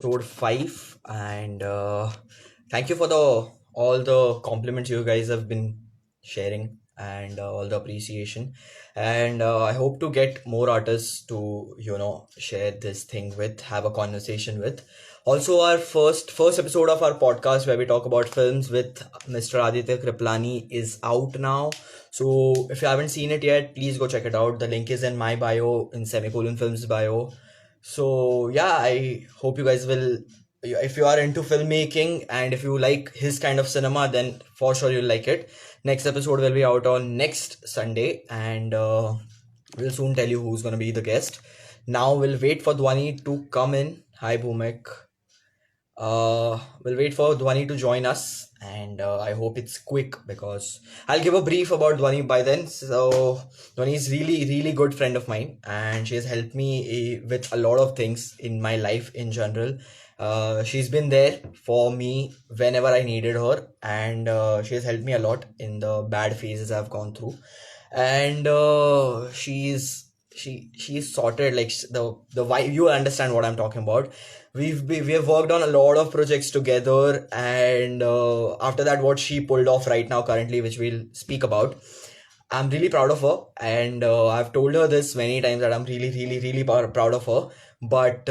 Episode 5, and thank you for the all the compliments you guys have been sharing, and all the appreciation. And I hope to get more artists to share this thing with, have a conversation with. Also, our first episode of our podcast where we talk about films with Mr. Aditya Kriplani is out now. So if you haven't seen it yet, please go check it out. The link is in my bio, in Semicolon Films bio. So yeah, I hope you guys will. If you are into filmmaking and if you like his kind of cinema, then for sure you'll like it. Next episode will be out on next Sunday, and we'll soon tell you who's gonna be the guest. Now we'll wait for Dhwani to come in. Hi, Bhumek. We'll wait for Dhwani to join us, and I hope it's quick because I'll give a brief about Dhwani by then. So Dhwani is really good friend of mine, and she has helped me with a lot of things in my life in general. She's been there for me whenever I needed her, and she has helped me a lot in the bad phases I've gone through. And she's sorted, like the why you understand what I'm talking about. We have worked on a lot of projects together, and after that, what she pulled off right now currently, which we'll speak about, I'm really proud of her, and I've told her this many times that I'm really proud of her. But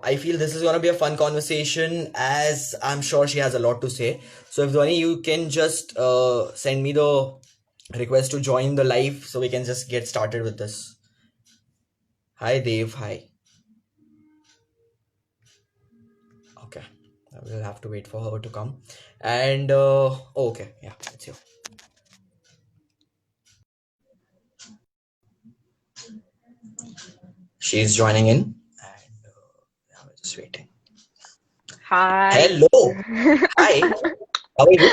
I feel this is gonna be a fun conversation, as I'm sure she has a lot to say. So if Dhwani, you can just send me the request to join the live, so we can just get started with this. Hi Dave, hi. Okay, we'll have to wait for her to come. And okay, yeah, it's you. She's joining in, and yeah, we're just waiting. Hi. Hello, hi. How are you?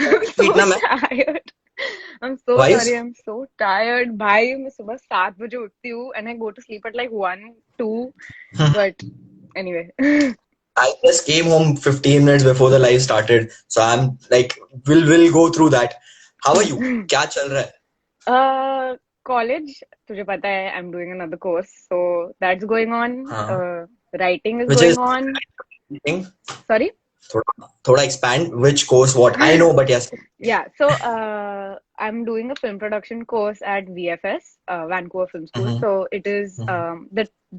I'm so Meetna ma'am. tired. I'm so Why sorry. is? I'm so tired. भाई मैं सुबह 7 बजे उठती हूँ and I go to sleep at like 1, 2. But anyway. I just came home 15 minutes before the live started, so I'm like, we'll go through that. How are you? क्या चल रहा है? College, तुझे पता है, I'm doing another course. So that's going on. हाँ. Writing is Which is going on. thing? Sorry? थोड़ा expand. Which course? What? I know, but yes. Yeah, so I'm doing a film production course at VFS, Vancouver Film School. Mm-hmm. So it is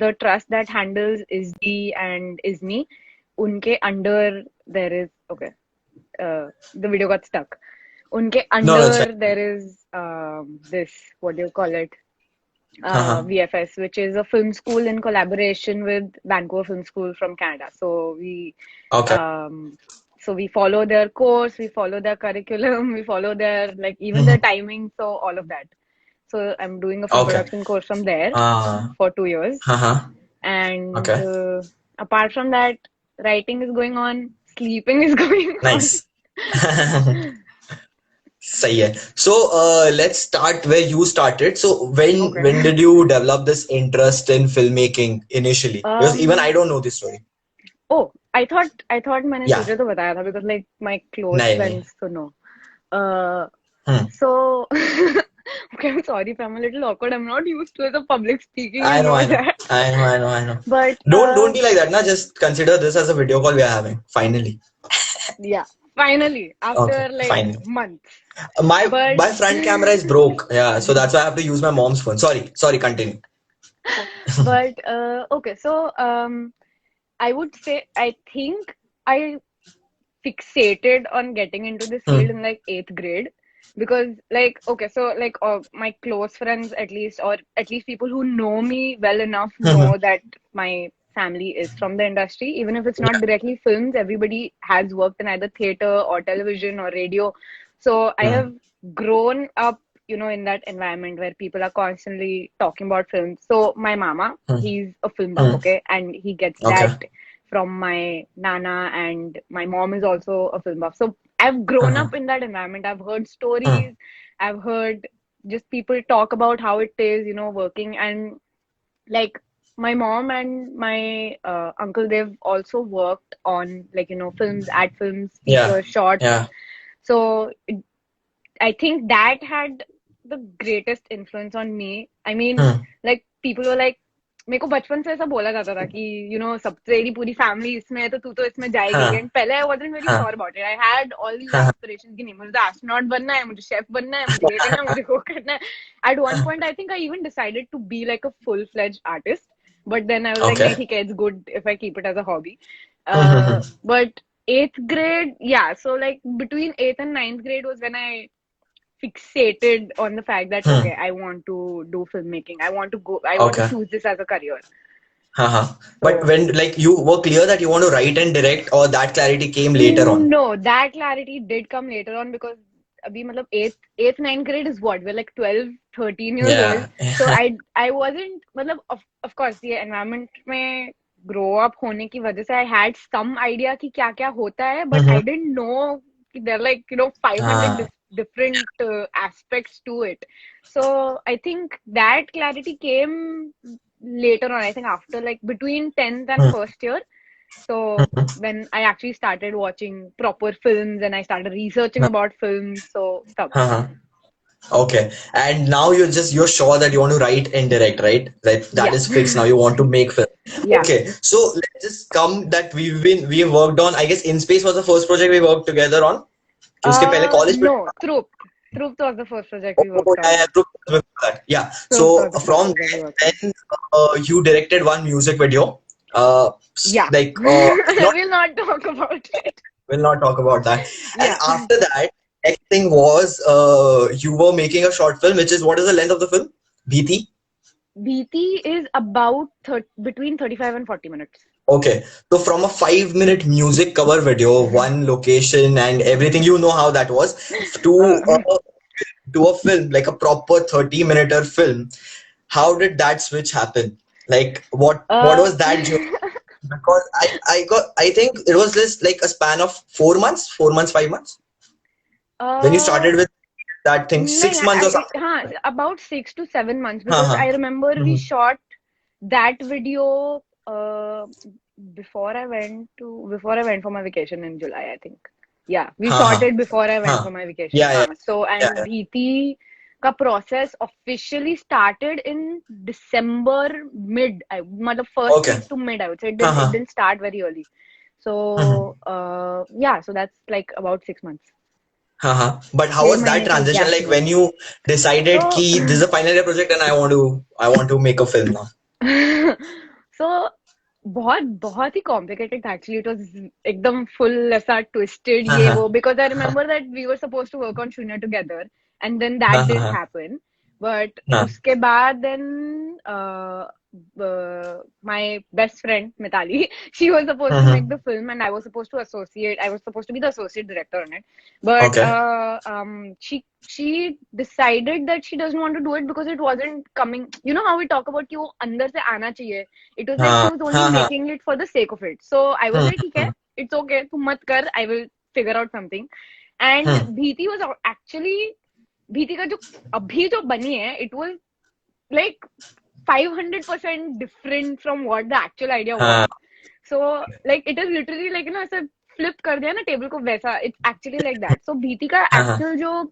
the trust that handles ISD and ISME. Unke under there is okay. The video got stuck. Unke No, no, it's under fine. there is this, what do you call it? Uh-huh. VFS, which is a film school in collaboration with Vancouver Film School from Canada. Okay. Um, so we follow their course, we follow their curriculum, we follow their like even their Mm-hmm. timing, so all of that. So I'm doing a film Okay. production course from there Uh, for 2 years, uh-huh. and Okay. apart from that, writing is going on, sleeping is going on. Nice. सही है. So let's start where you started. So when Okay. did you develop this interest in filmmaking initially? Because even I Um. don't know this story. Oh, I thought मैंने Yeah. तुझे तो बताया था because like my close नहीं नहीं. friends to know. Uh. Hmm. So. Okay, I'm sorry if I'm a little awkward. I'm not used to the public speaking, you I know, know I know. that. I know, I know, I know. But Don't be like that, na. Just consider this as a video call we are having. Finally. yeah, finally, Okay, after like finally. months. But My front camera is broke. Yeah, so that's why I have to use my mom's phone. Sorry, continue. okay, so I would say I think I fixated on getting into this field Hmm. in like 8th grade because like okay, so like my close friends at least, or at least people who know me well enough, Hmm. know that my family is from the industry. Even if it's not Yeah. directly films, everybody has worked in either theater or television or radio. So I Hmm. have grown up, in that environment where people are constantly talking about films. So my mama, Hmm. he's a film buff, Hmm. okay, and he gets Okay. that from my nana, and my mom is also a film buff. So I've grown Uh-huh. up in that environment. I've heard Hmm. stories, I've heard just people talk about how it is, working. And like my mom and my uncle, they've also worked on like, films, ad films, Yeah. features, shorts. Yeah. So I think that had the greatest influence on me. I mean, Hmm. like people were like, मेरे को बचपन से ऐसा बोला जाता था कि सब तेरी पूरी फैमिली इसमें है तो तू तो इसमें जाएगी, हाँ एंड पहले आई वाज़न्ट वेरी हाँ sure about it, I had all these हाँ एस्पिरेशंस कि नहीं मुझे तो एस्ट्रोनॉट बनना है, मुझे शेफ बनना है, मुझे ये करना है, मुझे वो करना है. At one point I think I even decided to be like a full-fledged artist, but then I was like okay nahi theek hai, it's good if I keep it as a hobby. But eighth grade, yeah, so like between eighth and ninth grade was when I fixated on the fact that okay, I want to do filmmaking, I want to okay choose this as a career. uh-huh. But So when like you were clear that you want to write and direct, or that clarity came later on? no, that clarity did come later on because abhi matlab eighth ninth grade is what we're like 12 13 years old. Yeah. So I wasn't matlab of course the environment mein grow up hone ki wajah se I had some idea ki kya kya hota hai, but I Mm-hmm. didn't know ki there are like 500 different aspects to it. So I think that clarity came later on, I think after like between 10th and first year. So when I actually started watching proper films and I started researching about films, so tab. Uh-huh. Okay. And now you're sure that you want to write and direct, right? That Yeah. is fixed now. You want to make film. Yeah. Okay. So let's just come that we worked on, I guess In Space was the first project we worked together on. कि उसके पहले college में No, Trupt. Trupt was the first project we oh, worked on. yeah, group before that. Yeah. Trupt So was the first from project we worked there, on. then you directed one music video. Yeah. Like not We'll not talk about it. we'll not talk about that. And Yeah. after that, next thing was you were making a short film, which is what is the length of the film? Bheeti. Bheeti is about between 35 and 40 minutes. Okay, so from a 5 minute music cover video, one location and everything, you know how that was, to Uh, a film like a proper 30 minute film. How did that switch happen? Like what uh, was that journey? Because I think it was just like a span of 4 months, 4 months, 5 months when you uh, started with that thing, no, 6 months or something. about 6 to 7 months because Uh-huh. I remember we Mhm. shot that video before I went for my vacation in July, I think. Yeah, we shot Uh-huh. it before I went Huh. for my vacation. Yeah, yeah, So yeah, and yeah. Bheeti ka process officially started in December mid. The first Okay. week to mid, I would say it Uh-huh. didn't start very early. Mhm. So yeah, so that's like about 6 months. Uh-huh. But how छह was that महीने का transition gap like मिला. when you decided So कि this is a final year project and I want to make a film now? so बहुत बहुत ही complicated था actually. It was एकदम full ऐसा twisted ये Uh-huh. वो because I remember that we were supposed to work on Shunya together and then that didn't Uh-huh. happen. But Uh-huh. उसके बाद then my best friend Mitali, she was supposed to Uh-huh. make the film and I was supposed to be the associate director on it. But Okay. she decided that she doesn't want to do it because it wasn't coming. You know how we talk about कि वो अंदर से आना चाहिए. It was like she Uh, was only uh-huh. making it for the sake of it. So I was like, ठीक है, Hmm. it's okay, तू मत कर, I will figure out something. And Hmm. Bheeti was actually Bheeti का जो अभी जो बनी है, it was like 500% different from what the actual idea was. Uh, So like it is literally like ऐसे flip कर दिया ना टेबल को वैसा. It's actually like that. So Bheeti का uh-huh. actual जो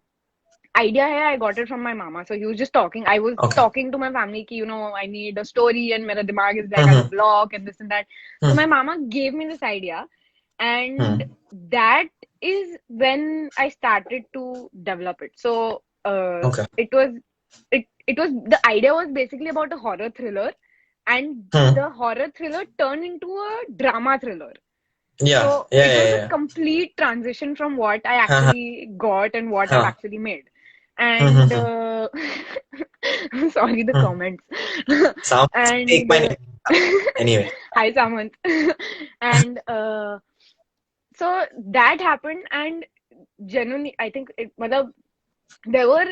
idea hai, I got it from my mama. So he was just talking. I was Okay. talking to my family ki, I need a story and mera dimag is like as a Mm-hmm. block and this and that. So Hmm. my mama gave me this idea, and Hmm. that is when I started to develop it. So Okay. it was the idea was basically about a horror thriller, and Hmm. the horror thriller turned into a drama thriller. Yeah. So Yeah. it Yeah. was a Yeah. complete transition from what I Uh-huh. actually got and what I've Huh. actually made. And Mm-hmm. I'm sorry, the Hmm. comments. Sounds take And my name. Anyway. hi, Samant. And so that happened, and genuinely, I think मतलब there were,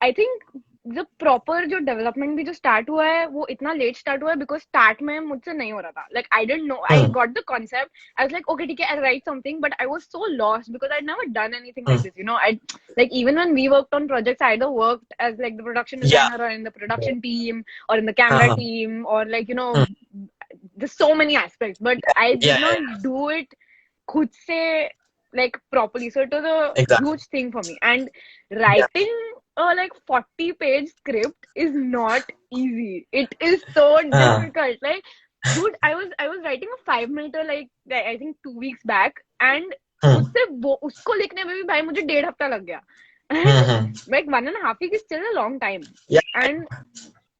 I think the proper जो development भी जो start हुआ है वो इतना late start हुआ है because start में मुझसे नहीं हो रहा था. Like I didn't know, I Hmm. got the concept, I was like okay ठीक है, I'll write something, but I was so lost because I'd never done anything Hmm. like this. I like even when we worked on projects, I either worked as like the production Yeah. designer or in the production team or in the camera Uh-huh. team or like Hmm. there's so many aspects, but I Yeah. did Yeah. not do it खुद से like properly. So it was a Exactly. huge thing for me. And Yeah. writing like 40-page script is not easy. It is so हाँ difficult. Like, dude, I was writing a 5 minute like I think 2 weeks back, and हम्म उसको लिखने में भी भाई मुझे 1.5 हफ्ता लग गया. And hmm like 1.5 week is still a long time. या And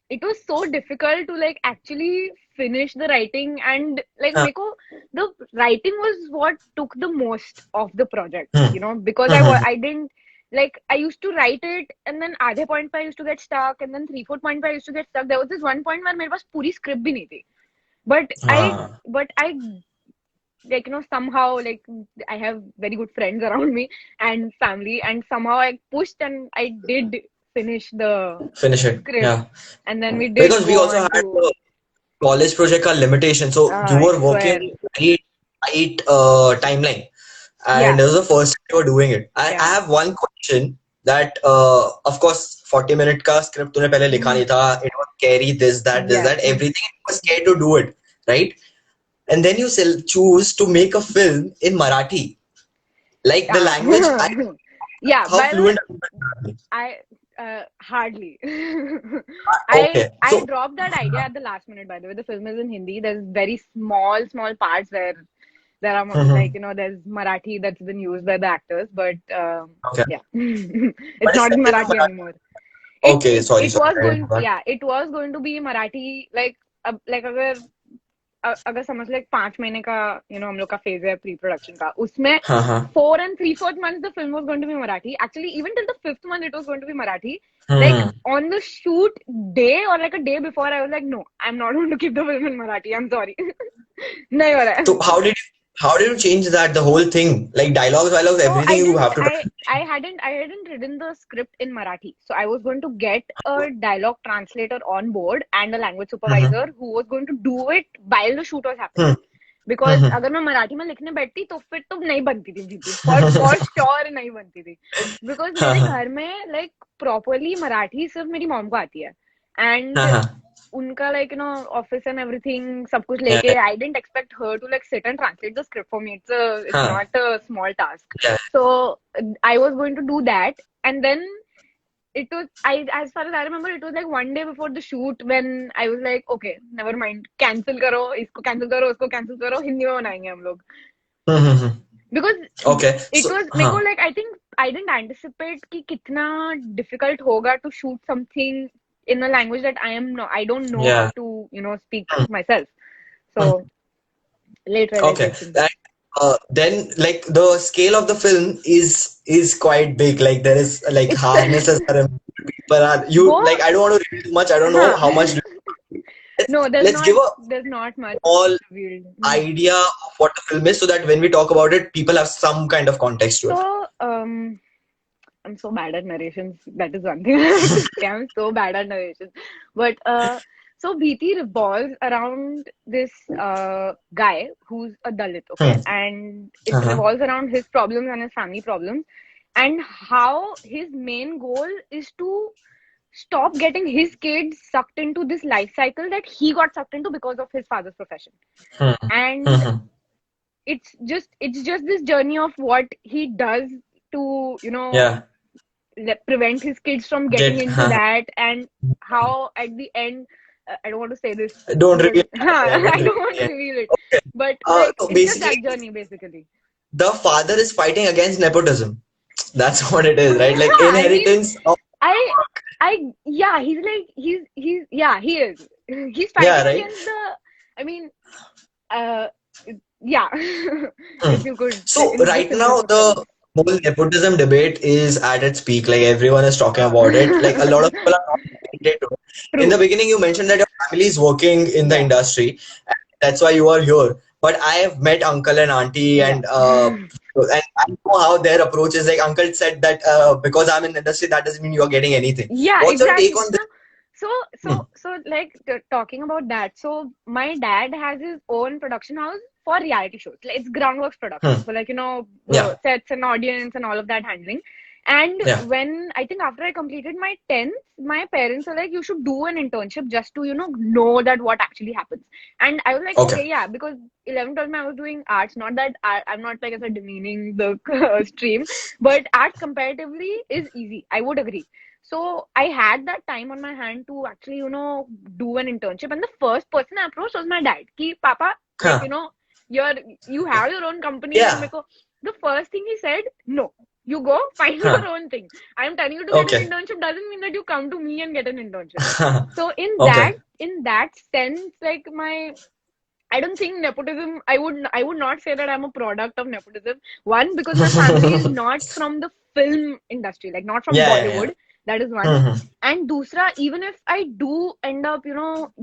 it was so difficult to like actually finish the writing, and like हाँ meko the writing was what took the most of the project, hmm because hmm I didn't like I used to write it, and then आधे point पे I used to get stuck, and then 3/4 point पे I used to get stuck. There was this one point where मेरे पास पूरी script भी नहीं थी, but हाँ I like somehow like I have very good friends around me and family, and somehow I pushed and I did finish the finish it script, yeah and then we did because we go also on had to the college project का limitation so you I were working swear. very tight timeline and Yeah, it was the first time you were doing it. I yeah. have one question that of course 40 minute का script तूने पहले लिखा नहीं था it was scary this Yeah. that everything you were scared to do it right and then you choose to make a film in Marathi like the language I don't Yeah, know how by the way, fluent are you in Marathi? I hardly. I Okay I so dropped that idea at the last minute, by the way. The film is in Hindi. There's very small parts where there are like, there's Marathi that's been used by the actors, but okay yeah. It's but it's not in set in Marathi Marathi anymore. It okay it sorry it was I didn't going, know that yeah, it was going to be Marathi, like अगर समझ लो 5 महीने का हम लोग का phase है pre production का, उसमें हाँ हाँ 4 and 3/4 months the film was going to be Marathi. Actually, even till the 5th month it was going to be Marathi. Like hmm on the shoot day or like a day before, I was like, no, I'm not going to keep the film in Marathi. I'm sorry. नहीं हो रहा है. so how did you change that the whole thing like dialogues So everything you have to I hadn't written the script in Marathi. So I was going to get a dialogue translator on board and a language Mhm. supervisor who was going to do it while the shoot was happening. Hmm. Because Mhm. अगर मैं मराठी में लिखने बैठती तो फिर तो नहीं बनती थी भीति, फॉर श्योर नहीं बनती थी. बिकॉज हाँ मेरे हाँ घर में लाइक प्रॉपरली मराठी सिर्फ मेरी मॉम को आती है, एंड हाँ हाँ उनका लाइक ऑफिस एंड एवरीथिंग सब कुछ yeah, लेके I don't expect her to like sit and translate the script for me. It's हाँ not a small task. yeah. So I was going to do that, and then it was as far as I remember, it was like one day before the shoot when I was like, okay, never mind, cancel करो इसको, cancel करो उसको, cancel करो, हिंदी में बनाएंगे हम लोग. Mhm. Because Okay it so was मेरे को हाँ like I think I didn't anticipate कि कितना difficult होगा to shoot something in a language that I don't know how yeah to speak myself. So Hmm. late Okay realization. and then like the scale of the film is quite big like there is like It's harnesses are involved, people are you वो like I don't want to reveal too much I don't know how much हाँ. let's No, let's give a there's not much small revealed. idea of what the film is so that when we talk about it people have some kind of context to it So I'm so bad at narrations. That is one thing I have to say. I'm so bad at narrations. But so Bheeti revolves around this guy who's a Dalit, okay? hmm. And it Uh-huh. revolves around his problems and his family problems, and how his main goal is to stop getting his kids sucked into this life cycle that he got sucked into because of his father's profession. Hmm. And Hmm. it's just this journey of what he does to Yeah. prevent his kids from getting Get. into that, and how at the end, I don't want to say this Don't because reveal anything. I won't I reveal don't want to anything. reveal it, Okay. but like So it's just basically, that journey basically. the father is fighting against nepotism. That's what it is, right? Like Yeah, inheritance of I yeah, he's like he's yeah, he is. He's yeah, fighting right? against the, I mean, uh yeah. Hmm. If you could, So in the right now simplest of terms. the whole nepotism debate is at its peak. Like everyone is talking about it. Like a lot of people are not getting into it. In the True. beginning, you mentioned that your family is working in the Yeah. industry, and that's why you are here. But I have met uncle and auntie, Yeah. and I know how their approach is. Like uncle said that because I'm in the industry, that doesn't mean you are getting anything. Yeah, What's your take exactly. on No, this? so Hmm. like talking about that. So my dad has his own production house for reality shows. Like, it's Groundworks Hmm. production. So like Yeah. sets and audience and all of that handling. And Yeah. when I think after I completed my 10th, my parents were like, you should do an internship just to know that what actually happens. And I was like, Okay. okay, yeah, because 11, 12 I was doing arts. Not that I'm not like as a demeaning the stream, but arts comparatively is easy. I would agree. So I had that time on my hand to actually, do an internship. And the first person I approached was my dad. Ki, Papa, like, Huh. you're you have your own company. Like, Yeah. the first thing he said, no, you go find your Huh. own thing. I'm telling you to get an Okay. internship doesn't mean that you come to me and get an internship. So Okay. in that sense, like I don't think nepotism. I would not say that I'm a product of nepotism. One, because my family is not from the film industry, like not from Yeah, yeah, yeah. Bollywood. That is one. Hmm. And dusra, even if I do end up,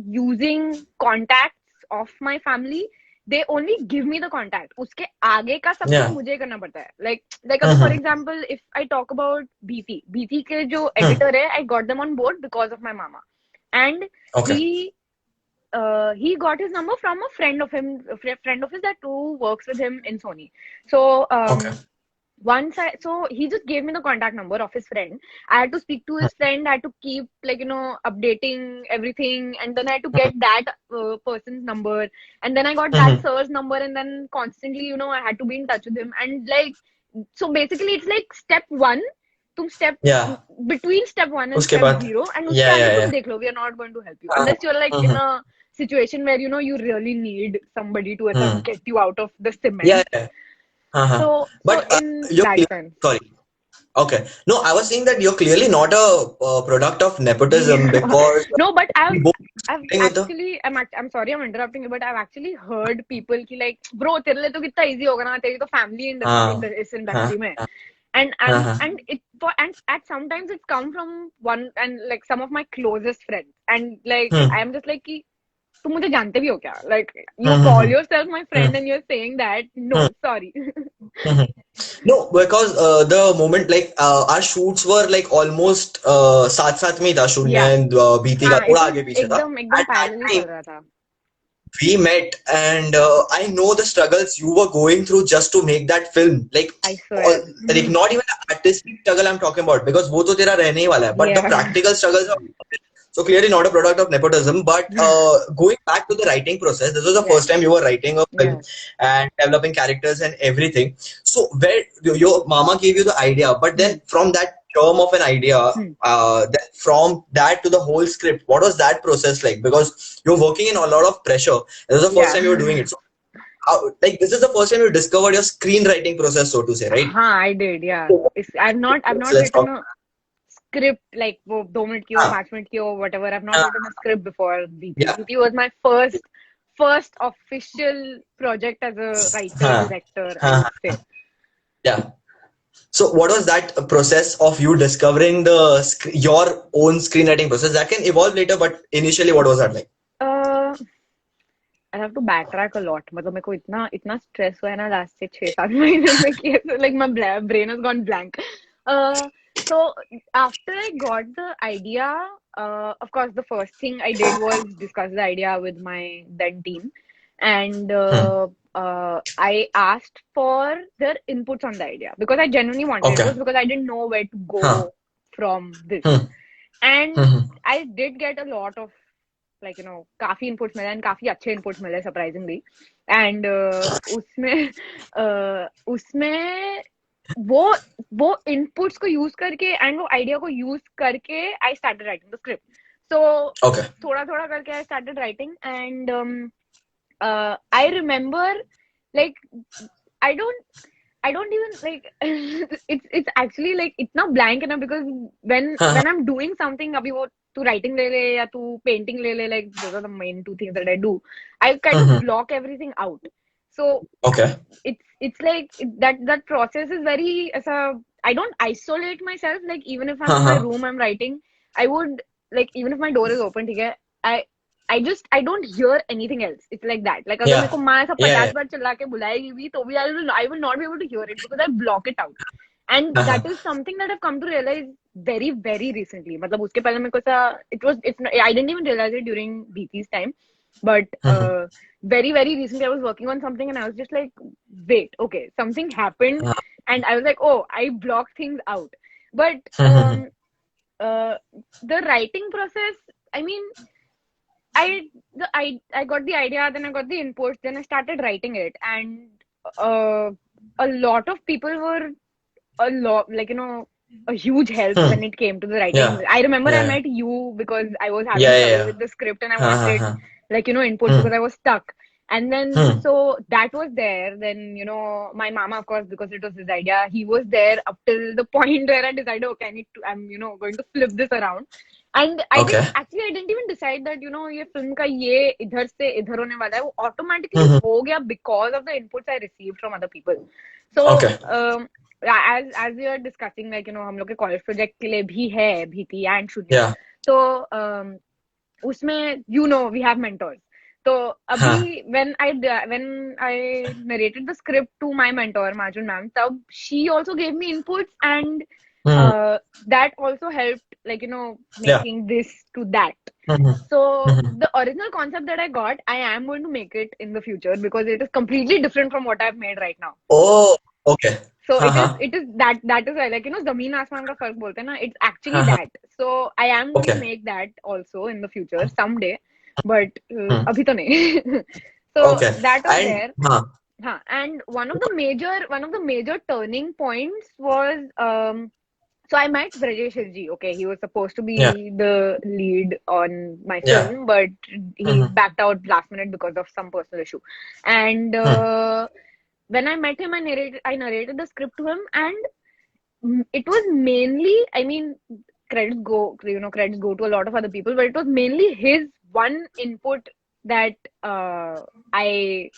using contacts of my family, they only give me the contact. Uske आगे का सब कुछ Yeah. मुझे करना पड़ता है. Like अभी for Hmm. example, if I talk about Bheeti के जो Hmm. editor है, I got them on board because of my mama, and Okay. he he got his number from a friend of him, friend of his that who works with him in Sony. So Okay. so he just gave me the contact number of his friend. I had to speak to his friend. I had to keep updating everything, and then I had to get that person's number, and then I got that Hmm. sir's number, and then constantly I had to be in touch with him, and like so basically it's like step one. तुम step Yeah. between step one and उसके step बाद zero, and उसके yeah, आगे yeah, तुम yeah. देख लो. We are not going to help you हाँ, unless you're like in hmm, a situation where you really need somebody to ऐसा हम्म, get you out of the yeah, cement. yeah. हाँ. So But in you're that clear, sense, sorry. Okay. No, I was saying that you're clearly not a, product of nepotism yeah. because No, but we both I've starting with the actually I'm sorry I'm interrupting you, but I've actually heard people ki like, bro, तेरे लिए तो कितना easy होगा ना, तेरी तो family हाँ, इस हाँ, industry में. हाँ, And हाँ, I'm हाँ, and it for and at sometimes it's come from one and like some of my closest friends, and like hmm, I'm just like कि तुम मुझे जानते भी हो क्या? Like you hmm, call yourself my hmm, friend and you're saying that no, hmm, sorry. Hmm. No, because the moment like our shoots were like almost साथ साथ में ही था शून्य Yeah, and भीति का हाँ, it थोड़ा was आगे पीछे था. एकदम At that parallel he time चल रहा था. we met and I know the struggles you were going through just to make that film I all, swear. like not even the artistic struggle I'm talking about because वो तो तेरा रहने ही वाला है but the Yeah. practical struggles are so clearly not a product of nepotism but going back to the writing process this was the Yes. first time you were writing a film Yes. and developing characters and everything so where your mama gave you the idea but then Hmm. from that term of an idea Hmm. from that to the whole script what was that process like because you're working in a lot of pressure this is the first time you're doing Yeah. it so like this is the first time you discovered your screenwriting process so to say right हाँ, I did. Yeah. so I've not let's written talk a script like वो 2 minute की हो हाँ, 5 minute की हो whatever. I've not हाँ, written a script before Bheeti. yeah Bheeti was my first official project as a writer हाँ, director, I हाँ, would say. yeah. So what was that process of you discovering the your own screenwriting process? That can evolve later, but initially, what was that like? Uh, I have to backtrack a lot. मतलब मेरे को इतना stress हुआ है ना last से 6-7 महीने में कि like my brain has gone blank. Uh, so after I got the idea, of course the first thing I did was discuss the idea with my then team, and Hmm. I asked for their inputs on the idea because I genuinely wanted it. It Okay. was because I didn't know where to Huh. go from this, Hmm. and Hmm. I did get a lot of काफी inputs मिले and काफी अच्छे inputs मिले surprisingly and उसमें उसमें वो वो inputs को यूज करके एंड वो आइडिया को यूज करके I started writing the script so Okay. थोड़ा थोड़ा करके I started writing and I remember like I don't I don't even like it's actually like इतना blank है ना because Huh. when I'm doing something अभी वो तू writing ले ले या तू painting ले ले like those are the main two things that I do. I kind of Hmm. block everything out. So Okay. it's like that process is very ऐसा I don't isolate myself like even if I'm Huh. in my Huh. room I'm writing I would like even if my door is open ठीक है I I don't hear anything else. It's like that. Like अगर मेरे Yeah. को माँ ऐसा Yeah. 50 Yeah. बार चिल्ला के बुलाएगी भी तो भी I will not be able to hear it because I block it out. And Uh-huh. that is something that I've come to realize very very recently. मतलब उसके पहले मेरे को ऐसा I didn't even realize it during BT's time, but Hmm. very very recently I was working on something and I was just like, wait, okay, something happened, Uh, and I was like, oh, I block things out. But hmm. uh, the writing process, I mean, I got the idea, then I got the inputs, then I started writing it, and uh, a lot of people were a lot like a huge help Hmm. when it came to the writing. Yeah. I remember I Yeah. met you because I was having Yeah. Yeah. trouble Yeah. with the script and I Ha ha wanted ha. like, inputs Hmm. because I was stuck. And then, Hmm. so that was there. Then, my mama, of course, because it was his idea, he was there up till the point where I decided, okay, I'm, going to flip this around. And Okay. I didn't even decide that, ये film का ये इधर से इधर होने वाला है, वो automatically Hmm. हो गया because of the inputs I received from other people. So, Okay. as we are discussing, like, हम लोग के college project के लिए भी है भीति and शून्य. Yeah. तो, उसमें, we have mentors. So, Huh. abhi, when I narrated the script to my mentor, Majun ma'am, tab she also gave me inputs, and Hmm. uh, that also helped, like, Yeah. making this to that. Hmm. So Hmm. the original concept that I got, I am going to make it in the future because it is completely different from what I've made right now. Oh. Okay. So Ha ha. it is that is why, like, zameen asman ka fark bolte hain na, it's Ha actually ha. that. So I am going to Okay. make that also in the future someday, but Hmm. abhi to nahi. So Okay. that was And there. huh. Huh. And one of the major turning points was, so I met Brajesh Ji. Okay, he was supposed to Yeah. be the lead on my Yeah. film, but he Hmm. backed out last minute because of some personal issue. And Hmm. when I met him, I narrated the script to him, and it was mainly, I mean, credits go to a lot of other people, but it was mainly his one input that I,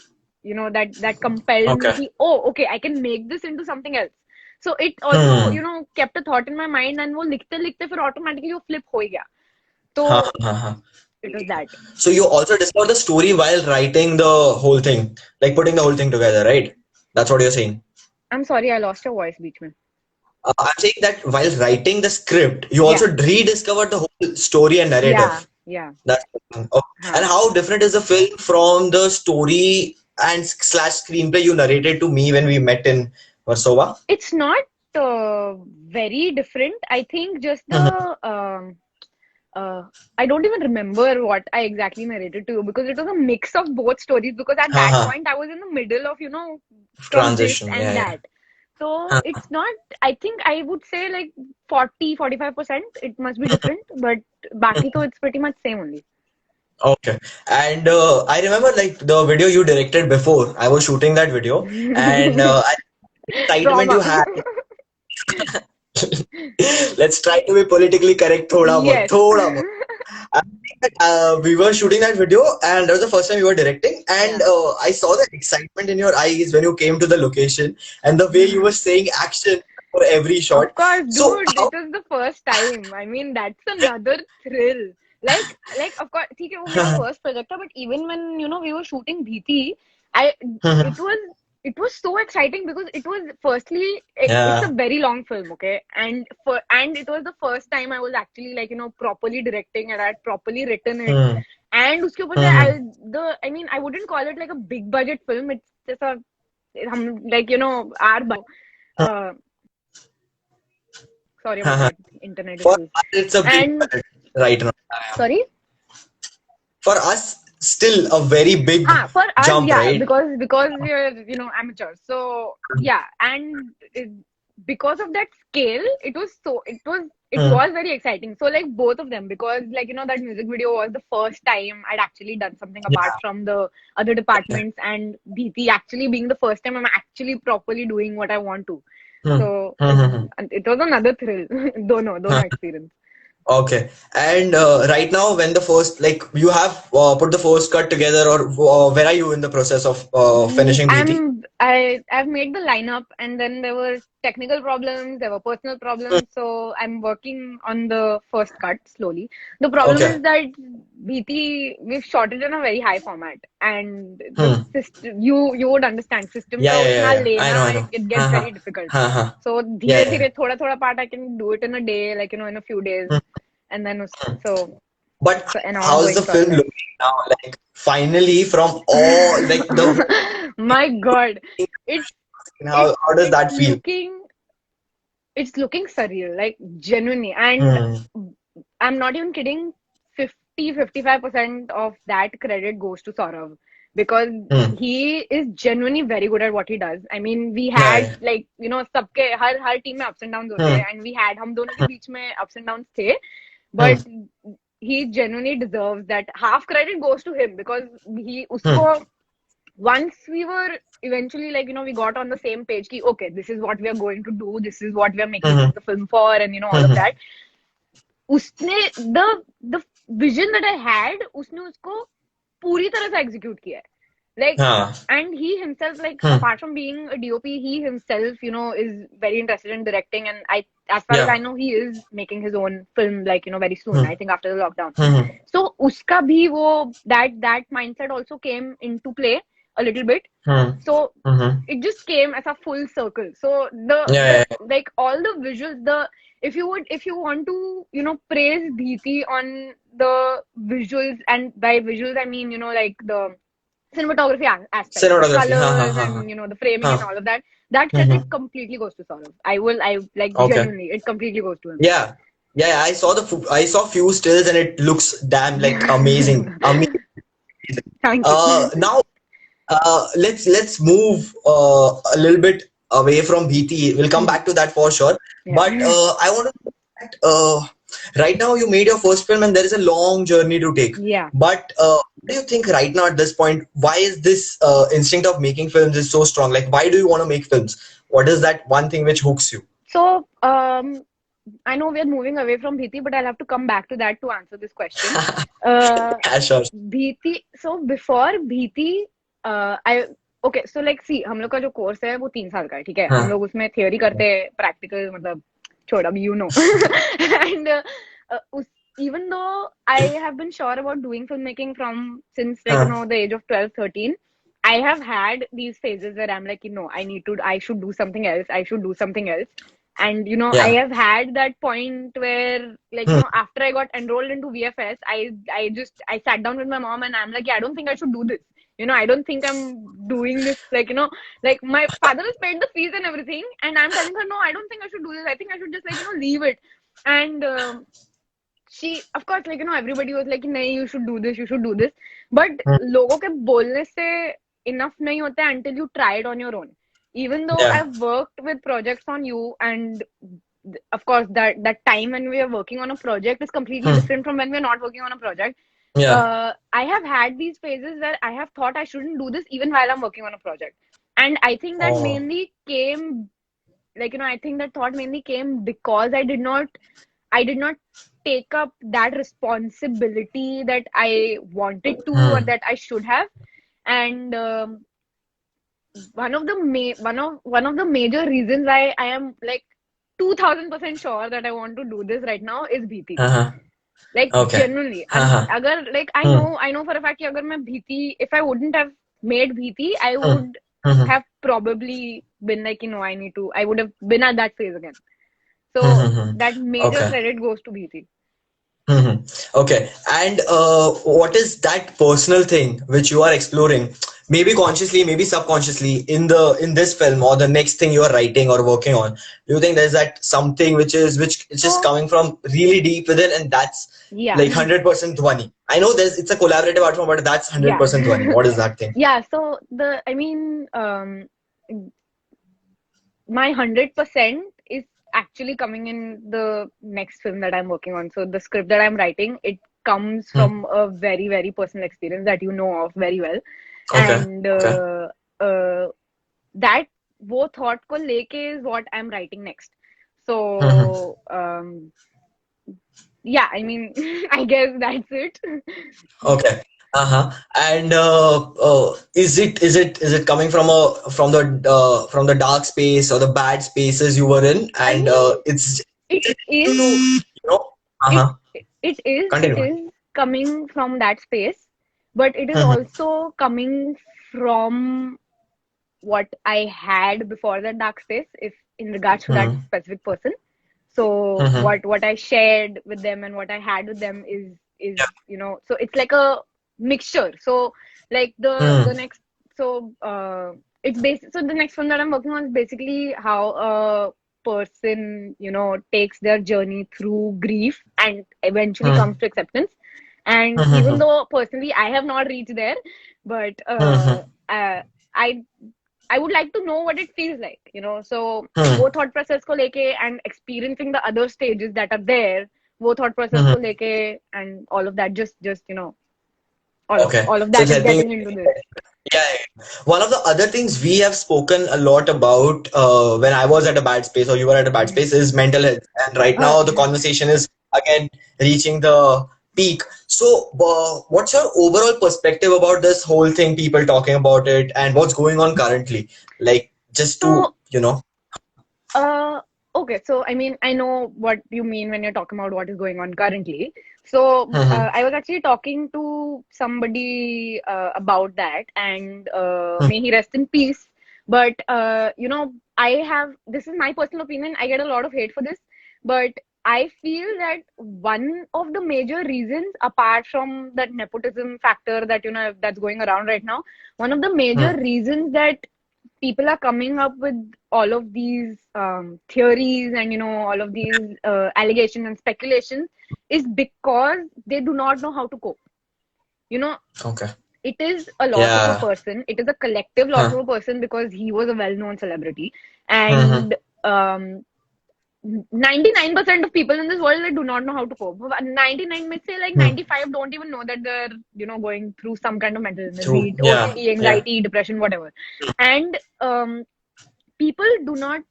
that compelled me Okay. ki, oh, okay, I can make this into something else. So it also, Hmm. kept a thought in my mind, and वो लिखते लिखते फिर automatically वो flip हो ही गया. तो Ha ha ha. it was that. So you also discovered the story while writing the whole thing, like putting the whole thing together, right? That's what you're saying. I'm sorry, I lost your voice बीच में. I'm saying that while writing the script, you Yeah, also rediscovered the whole story and yeah, narrative. yeah. That's okay. And हाँ. how different is the film from the story and slash screenplay you narrated to me when we met in Warsaw? It's not very different. I think just Mhm. the uh, I don't even remember what I exactly narrated to you because it was a mix of both stories. Because at that Haha. point, I was in the middle of, from this Transition. and Yeah, yeah. that. So Haha. it's not, I think I would say like 40-45%. It must be different, but baki to it's pretty much same only. Okay. And I remember like the video you directed before. I was shooting that video, and excitement you Trauma. had. Let's try to be politically correct, thoda bahut, Yes. thoda bahut. I think that, we were shooting that video, and that was the first time you were directing, and Yeah. I saw the excitement in your eyes when you came to the location, and the way you were saying action for every shot. Of course, So dude, how? it was the first time. I mean, that's another thrill. Of course, ठीक है, वो मेरा first project था, but even when, we were shooting Bheeti, I, it was, it was so exciting because it was firstly, it's a Yeah. very long film, okay? And it was the first time I was actually like, properly directing and I had properly written it. Hmm. And उसके ऊपर से Hmm. I mean, I wouldn't call it like a big budget film. It's just a, like, our, uh, sorry about that, internet For issues. us, it's a big And budget right now. sorry, For us, still a very big for us, jump, yeah, right? because we are, amateurs. So yeah, and because of that scale, Hmm. it was very exciting. So like both of them, because like that music video was the first time I'd actually done something apart Yeah. from the other departments, and Bheeti actually being the first time I'm actually properly doing what I want to. Hmm. So Hmm. Hmm. Hmm. it was another thrill. Dono experience. Okay. And right now, when the first, like, you have put the first cut together, or where are you in the process of finishing BT? I've made the lineup, and then there were technical problems, there were personal problems, so I'm working on the first cut slowly. The problem Okay. is that BT, we've shot it in a very high format, and the Hmm. system, you would understand, system Yeah, ka yeah, yeah, utna yeah. I know, I lena, know. it Ha gets ha. very difficult. Ha ha. So Yeah, धीरे yeah. धीरे थोड़ा part I can do it in a day, like in a few days, Hmm. and then Hmm. so But it's an how's the ongoing film process. looking now? Like, finally, from all, like, the whole My God, it's thing, it's how does it's that feel? looking it's looking surreal, like genuinely. And Hmm. I'm not even kidding. 50-55% of that credit goes to Saurav. because Hmm. he is genuinely very good at what he does. I mean, we Yeah. had Yeah. like सबके हर team में ups and downs होते Hmm. हैं, and we had हम दोनों के बीच में ups and downs थे, Hmm. but he genuinely deserves that. Half credit goes to him because he Hmm. उसको once we were eventually like we got on the same page ki, okay, this is what we are going to do, this is what we are making Hmm. the film for, and all of Hmm. that. उसने the vision that I had, उसने उसको पूरी तरह से execute किया है. Like, हाँ. and he himself, like, Hmm. apart from being a DOP, he himself, is very interested in directing. And as far as I Yeah. know, he is making his own film, like, very soon, Hmm. I think after the lockdown. Hmm. So, uska bhi that mindset also came into play a little bit. Hmm. So, Hmm. it just came as a full circle. So, Yeah. like, all the visuals, if you want to, praise Bheeti on the visuals, and by visuals, I mean, like the cinematography aspect, the Cinematography. हाँ हाँ colors, हाँ and हाँ the framing and हाँ. all of that. That credit Hmm. completely goes to Saurav. I like Okay. genuinely, it completely goes to him. Yeah. Yeah. Yeah. I saw few stills and it looks damn like amazing. Amazing. Thank you. Now let's move a little bit away from Bheeti. We'll come back to that for sure. Yeah. But I want to know that right now you made your first film and there is a long journey to take. Yeah. But what do you think right now at this point? Why is this instinct of making films is so strong? Like, why do you want to make films? What is that one thing which hooks you? So, I know we're moving away from Bheeti, but I'll have to come back to that to answer this question. Yeah, sure. Bheeti, so before Bheeti, I okay, so like see, हम लोग का जो course है वो 3 साल का है, ठीक है. हम Huh. लोग उसमें theory करते हैं, practical मतलब छोड़ अभी and even though I have been sure about doing filmmaking from since like Huh. the age of 12, 13, I have had these phases where I'm like, I should do something else. I should do something else. And I Yeah. have had that point where like Hmm. after I got enrolled into VFS, I sat down with my mom and I'm like, yeah, I don't think I should do this. I don't think I'm doing this, like like my father has paid the fees and everything, and I'm telling her, no, I don't think I should do this. I think I should just like leave it. And she, of course, like everybody was like, nahi, you should do this, you should do this. But Hmm. लोगों के बोलने से enough नहीं होता है until you try it on your own. Even though Yeah. I've worked with projects on you, and of course that time when we are working on a project is completely Hmm. different from when we're not working on a project. Yeah. I have had these phases where I have thought I shouldn't do this even while I'm working on a project. And I think that Oh. mainly came, like, I think that thought mainly came because I did not take up that responsibility that I wanted to, or Hmm. that I should have. And one of the major reasons why I am like 2000% sure that I want to do this right now is Bheeti. Uh-huh. Like Okay. genuinely, Uh-huh. agar like I Hmm. know, for a fact कि अगर मैं Bheeti, if I wouldn't have made Bheeti, I Hmm. would Hmm. have probably been like, I would have been at that phase again. Hmm. So Hmm. that major Okay. credit goes to Bheeti. Hmm. Okay. And what is that personal thing which you are exploring, maybe consciously, maybe subconsciously, in this film or the next thing you are writing or working on? Do you think there's that something which is just So coming from really deep within, and that's yeah, like 100% Dhwani? I know it's a collaborative art form, but that's yeah, 100% Dhwani. What is that thing? yeah. So I mean, my 100% is actually coming in the next film that I'm working on. So the script that I'm writing, it comes Hmm. from a very, very personal experience that you know of very well. Okay. And Okay. uh, that वो thought को लेके is what I'm writing next. Hmm. So yeah, I mean, I guess that's it. Okay. Uh-huh. And is it coming from the dark space or the bad spaces you were in? I And mean, it's it is to, it uh-huh. it Continue. is coming from that space, but it is Mm-hmm. also coming from what I had before that dark space, if in regards to that Mm-hmm. specific person. So Mm-hmm. what I shared with them and what I had with them is Yeah. so it's like a mixture. So like the Mm. next so it's so the next one that I'm working on is basically how a person takes their journey through grief and eventually Mm. comes to acceptance. And even Mhm. though personally I have not reached there, but Mhm. I I would like to know what it feels like, So Mhm. वो thought process को लेके and experiencing the other stages that are there, वो thought process को Mhm. लेके and all of that, just Okay, all of so that it's is helping you. getting into this. Yeah, yeah. One of the other things we have spoken a lot about when I was at a bad space or you were at a bad Mm. space is mental health. And right now the Yeah. conversation is again reaching the peak. So, what's your overall perspective about this whole thing, people talking about it, and what's going on currently? Like, just to, So Uh, okay, so I mean, I know what you mean when you're talking about what is going on currently. So, Mhm. I was actually talking to somebody about that, and Mhm. may he rest in peace. But this is my personal opinion. I get a lot of hate for this, but I feel that one of the major reasons, apart from that nepotism factor that that's going around right now, one of the major Mhm. reasons that people are coming up with all of these theories and all of these allegations and speculations is because they do not know how to cope. You know, Okay. it is a loss of a Yeah. person. It is a collective loss of Huh. a person because he was a well-known celebrity, Mhm. and 99% of people in this world, they do not know how to cope. 99 may say like Mhm. 95 don't even know that they're going through some kind of mental illness, be True. it Yeah. OCD, Yeah. anxiety, depression, whatever. And people do not,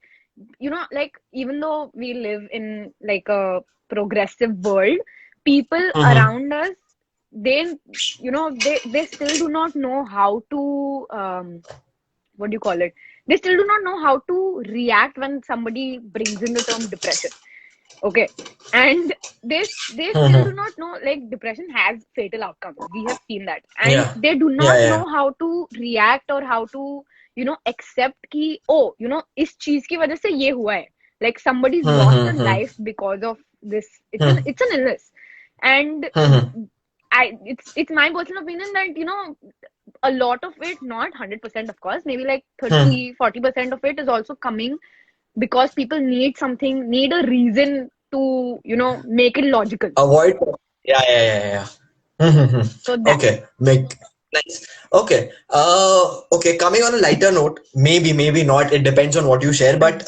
like, even though we live in like a progressive world, people Mhm. around us, they they still do not know how to what do you call it, they still do not know how to react when somebody brings in the term depression. Okay. And they still do Mhm. not know, like, depression has fatal outcomes. We have seen that. And Yeah. they do Yeah. not Yeah. know how to react or how to, accept ki, oh, is cheez ki wajah se ye hua hai. Like somebody's lost a Mhm. life because of this. Mhm. It's an illness. And Mhm. it's my personal opinion that, a lot of it, not 100% of course, maybe like Mhm. 30-40% of it is also coming because people need something, need a reason to, make it logical. Avoid. Yeah, yeah, yeah, yeah. Mm-hmm. So that. Okay, make nice. Okay. Okay. Coming on a lighter note, maybe not. It depends on what you share. But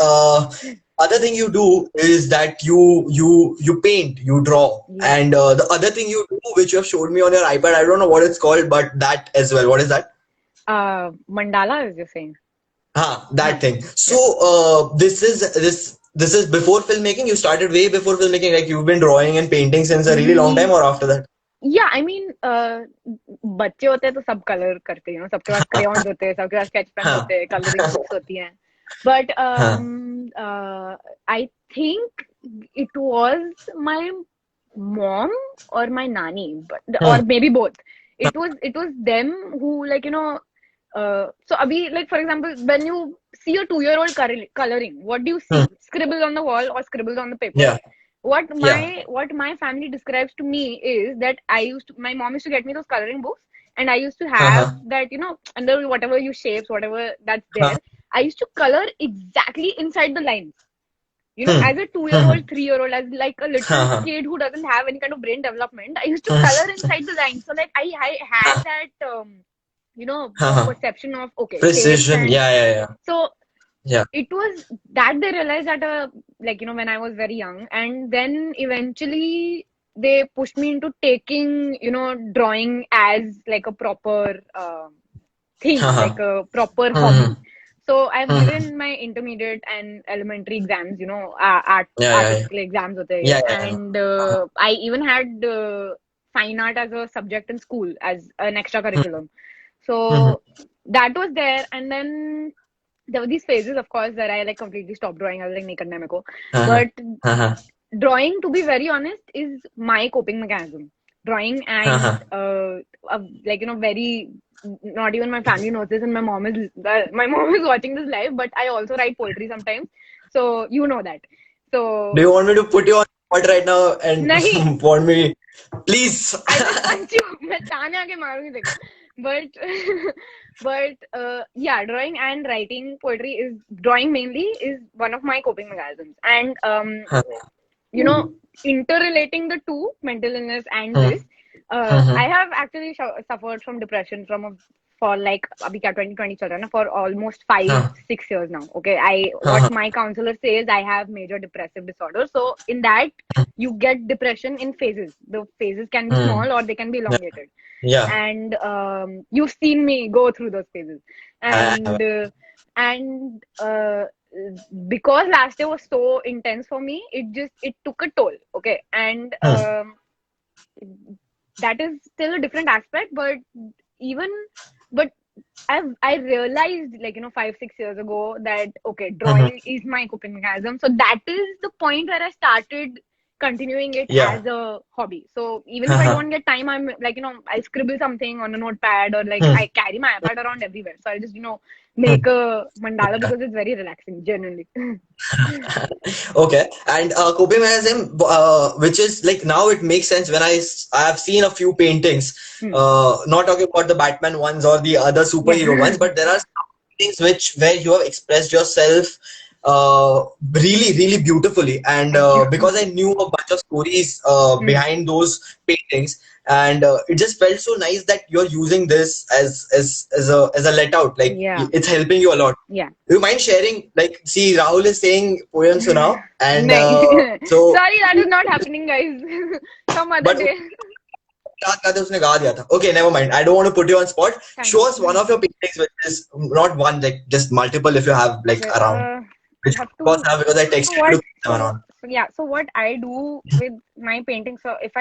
other thing you do is that you paint, you draw, Yeah. and the other thing you do, which you have showed me on your iPad, I don't know what it's called, but that as well. What is that? Mandala is just saying. That thing. So Yeah. this is before filmmaking. You started way before filmmaking. Like you've been drawing and painting since a really long time, or after that? या I mean बच्चे होते हैं तो सब colour करते हैं, सबके पास crayons होते हैं, सबके पास स्केच पेन्स Huh. होते हैं, कलरिंग बुक्स होती हैं. But Huh. I think it was my mom or my nanny, but or Hmm. maybe both. It was them who, like, so abhi, like, for example, when you see a 2-year-old coloring, what do you see? Hmm. Scribbles on the wall or scribbles on the paper? Yeah. what Yeah. my what my family describes to me is that my mom used to get me those coloring books, and I used to have Huh. that, under whatever you shapes, whatever that's Huh. there, I used to color exactly inside the lines, Hmm. as a 2 year Hmm. old, 3 year old, as like a little Huh. kid who doesn't have any kind of brain development, I used to color Hmm. inside the lines. So, like, I had Huh. that, Huh. perception of, okay, shapes. Precision. And Yeah. Yeah. Yeah. so Yeah. it was that they realized that, like, when I was very young, and then eventually they pushed me into taking, drawing as like a proper thing, Huh. like a proper Hmm. hobby. So I've Hmm. given my intermediate and elementary exams, Yeah. Yeah. artist Yeah. exams hote hain. Yeah. Yeah. Yeah. And Huh. I even had fine art as a subject in school as an extra Hmm. curriculum. Hmm. So that was there, and then there were these phases, of course, that I like completely stopped drawing. I was like, nahi karna hai mere ko. Huh. But Huh. drawing, to be very honest, is my coping mechanism. Drawing and Huh. like, very, not even my family knows this, and my mom is watching this live. But I also write poetry sometimes, so you know that. Do So you want me to put you on spot right now and nahi, want me, please? I will punch you. मैं ताने आके मारूंगी देखो. But yeah, drawing and writing poetry is drawing mainly is one of my coping mechanisms. And Huh. you know, interrelating the two, mental illness and Hmm. this, I have actually suffered from depression for like अभी क्या 2020 चल रहा है ना, for almost हाँ 5-6 years now. Okay, हाँ what हाँ my counselor says, I have major depressive disorder. So in that you get depression in phases. The phases can be hmm small or they can be या elongated. या And you've seen me go through those phases. हाँ And because last year was so intense for me, it took a toll. Okay, and that is still a different aspect, but even but I realized, like, 5-6 years ago, that okay, hmm drawing is my coping mechanism. So that is the point where I started continuing it या as a hobby. So even if हाँ I हाँ don't get time, I'm like, I'll scribble something on a notepad, or like hmm I carry my iPad around everywhere. So I'll just, hmm make a mandala या because it's very relaxing, generally. Okay, and coping mechanism, which is like now it makes sense when I have seen a few paintings. Hmm. Not talking about the Batman ones or the other superhero Yeah. ones, but there are some paintings which where you have expressed yourself really, really beautifully. And Thank you. because I knew a bunch of stories Hmm. behind those paintings, and it just felt so nice that you're using this as a let out. Like Yeah. it's helping you a lot. Yeah. Do you mind sharing? Like, see, Rahul is saying poems now, and नहीं. so, Sorry, that is not happening, guys. Some other but day. याद करते उसने गा दिया था. Okay, never mind. I don't want to put you on spot. Thank Show you. us one of your paintings, which is not one, like just multiple, if you have like Okay. around. I Which have of course to. have because I So texted you what? to keep them around. Yeah. So what I do with my paintings? So if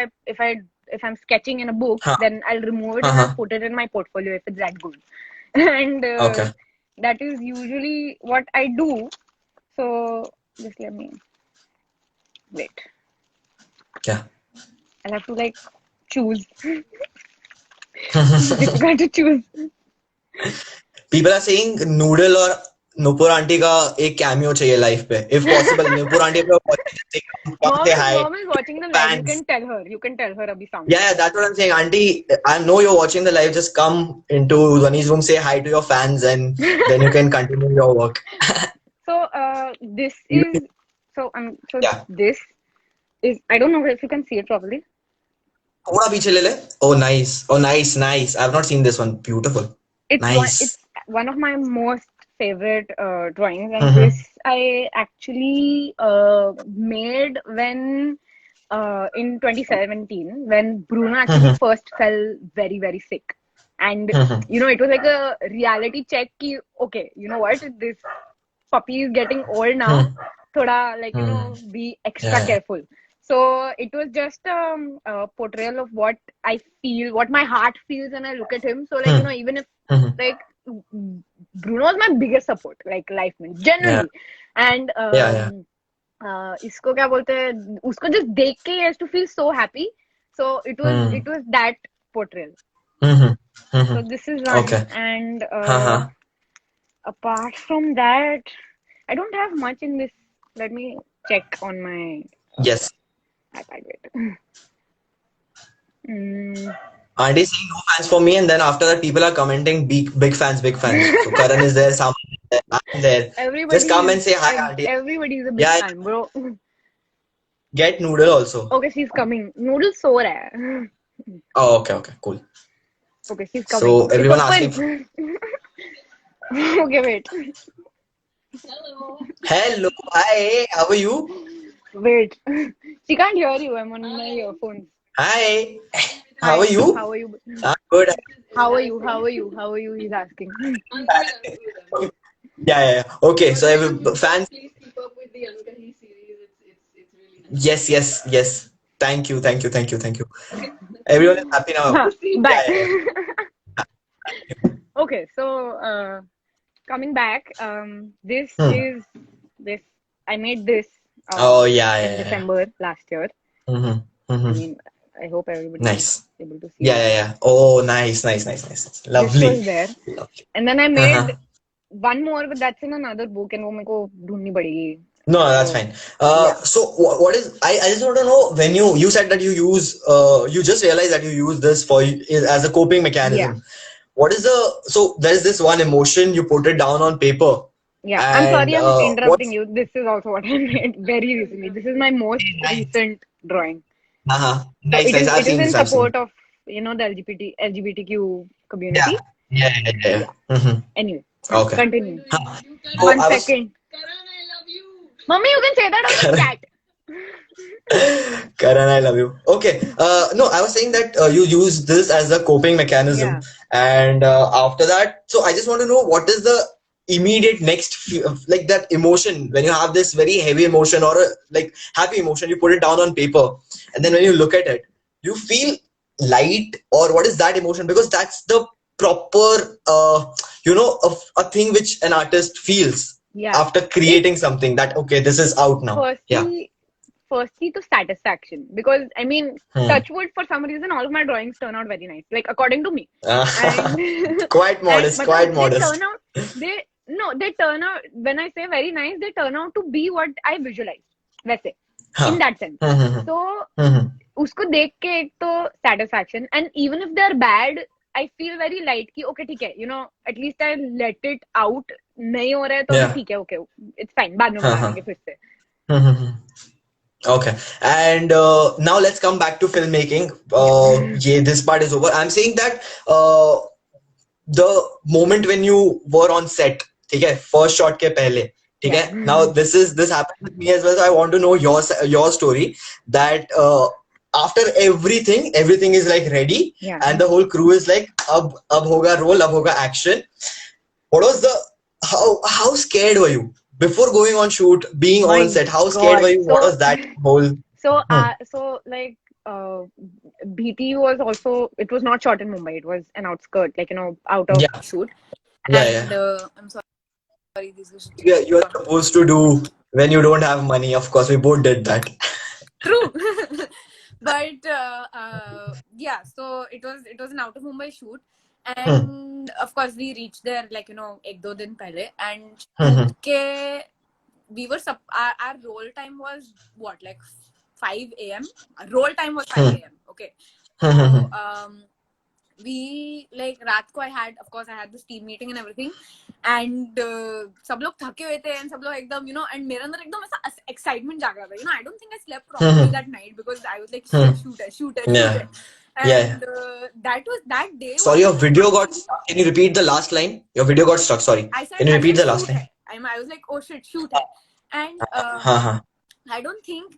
I'm sketching in a book, Huh. then I'll remove it and I'll Uh-huh. put it in my portfolio if it's that good. And Okay. that is usually what I do. So just let me wait. Yeah. I'll have to like choose. Difficult to choose. People are saying Noodle or Nupur auntie का एक cameo चाहिए life पे. If possible, Nupur auntie पे come Mom say is hi. mom is watching the live. You Fans. can tell her. You can tell her abhi Yeah, samne. yeah, that's what I'm saying. Auntie, I know you're watching the live. Just come into Dhwani's room, say hi to your fans, and then you can continue your work. So this is so Yeah. this is, I don't know if you can see it properly. थोड़ा पीछे ले ले. Oh, nice. Oh, nice, nice. I've not seen this one. Beautiful. It's Nice. one of my most favorite drawings, and Mm-hmm. this I actually made when in 2017, when Bruno actually Mm-hmm. first fell very, very sick. And Mm-hmm. it was like a reality check ki, okay, you know what, this puppy is getting old now, thoda, like, Mm-hmm. be extra Yeah, yeah. careful. So it was just a portrayal of what I feel, what my heart feels when I look at him. So, like, even if, Mm-hmm. like, Bruno is my biggest support, like, life में Yeah, generally. And yeah, yeah. इसको क्या बोलते हैं, उसको just देख के he has to feel so happy. So Mm. it was that portrayal. Mm-hmm. Mm-hmm. So this is one. Okay. And Uh-huh. apart from that, I don't have much in this. Let me check on my Yes. iPad. Wait. Mm, Auntie saying no fans for me, and then after that, people are commenting big, big fans, big fans. So Karan is there, Sam is there, I'm there. Just come and say hi, Auntie. everybody is a big Yeah, yeah. fan, bro. Get Noodle also. Okay, she's coming. Noodle so rare. Oh, okay, okay, cool. Okay, she's coming. So It's everyone asking for open. Okay, wait. hello, hi, how are you? Wait. She can't hear you. I'm on my earphones. Hi, how are Hi, you? how are you? I'm good. How are you? How are you? How are you? He's asking. Yeah, yeah, yeah. Okay, so fans, yes, yes, yes. Thank you, thank you, thank you, thank you. Everyone is happy now. Huh, Yeah, back. yeah, Okay, so coming back, this yeah. is this. I made this Oh, yeah, in yeah, yeah. December last year. Mm-hmm. I Mm-hmm. mean, I hope everybody is Nice. able to see Yeah, it. yeah, yeah. Oh, nice, nice, nice, nice. This was Lovely. there, Lovely. and then I made Uh-huh. one more, but that's in another book, and वो मेरे को ढूंढनी पड़ेगी. No, that's So fine. yeah, So what is I just want to know when you said that you use you just realized that you use this for as a coping yeah, mechanism. What is the so there's this one emotion you put it down on paper yeah. I'm and sorry, I'm interrupting what's you. This is also what I made very recently. This is my most nice. recent drawing. Uh-huh. So Nice, nice. I've it is seen in this. I've seen. support of. the LGBTQ Yeah, community. yeah, yeah, yeah. Yeah. Mm-hmm. Anyway, Okay. continue. Huh. So One I was second. Mommy, you can say that on the chat. Karan, I love you. Okay. No, I was saying that you use this as a coping mechanism, Yeah. and after that, so I just want to know what is the immediate next, like that emotion when you have this very heavy emotion or a like happy emotion, you put it down on paper, and then when you look at it, you feel light, or what is that emotion? Because that's the proper, a thing which an artist feels Yeah. after It creating something that okay, this is out now. Yeah. firstly firstly to satisfaction, because I mean, Hmm. touch wood, for some reason all of my drawings turn out very nice, like according to me. Uh, And quite and modest, matlab, quite they turn modest. out, they no they turn out, when I say very nice, they turn out to be what I visualized, वैसे, in Huh. that sense. Hmm. So Hmm. उसको देख के एक तो satisfaction, and even if they're bad, I feel very light कि okay ठीक है, at least I let it out. नहीं हो रहा है तो अभी Yeah. ठीक है, okay, it's fine, बाद में बना Uh-huh. देंगे फिर से. Hmm. Okay. And now let's come back to filmmaking. Yeah. Yeah, this part is over. I'm saying that the moment when you were on set, ठीक है, first shot के पहले, ठीक Yeah. है. Now this happened with me as well. So I want to know your story that after everything is like ready, Yeah. and the whole crew is like अब होगा roll, अब होगा action. What was the how scared were you before going on shoot, being on My set? How scared were God. you? What So, was that whole? so, Hmm. like, Bheeti was also, it was not shot in Mumbai. It was an outskirt, like, out of Yeah, shoot. yeah, And yeah. I'm sorry, this is You're supposed to do when you don't have money. Of course, we both did that. true. But yeah, so it was an out of Mumbai shoot. Hmm. And of course, we reached there like, ek do din pehle. And Hmm. shoot Hmm. ke, our roll time was what, like 5 a.m. Roll time was 5 a.m. Okay. Hmm. Hmm. So we like रात को I had this team meeting and everything, and सब लोग थके हुए थे, and सब लोग एकदम and मेरे अंदर एकदम ऐसा excitement जाग रहा था. I don't think I slept properly Hmm. that night because I was like Hmm. shoot Yeah, it. yeah, yeah. And that day Sorry, was your like video got actually, stuck. Can you repeat the last line? Your video got stuck. Sorry. I Can said you I repeat said the last shoot line? hai. I was like, oh shit, shoot hai. And हाँ हाँ. I don't think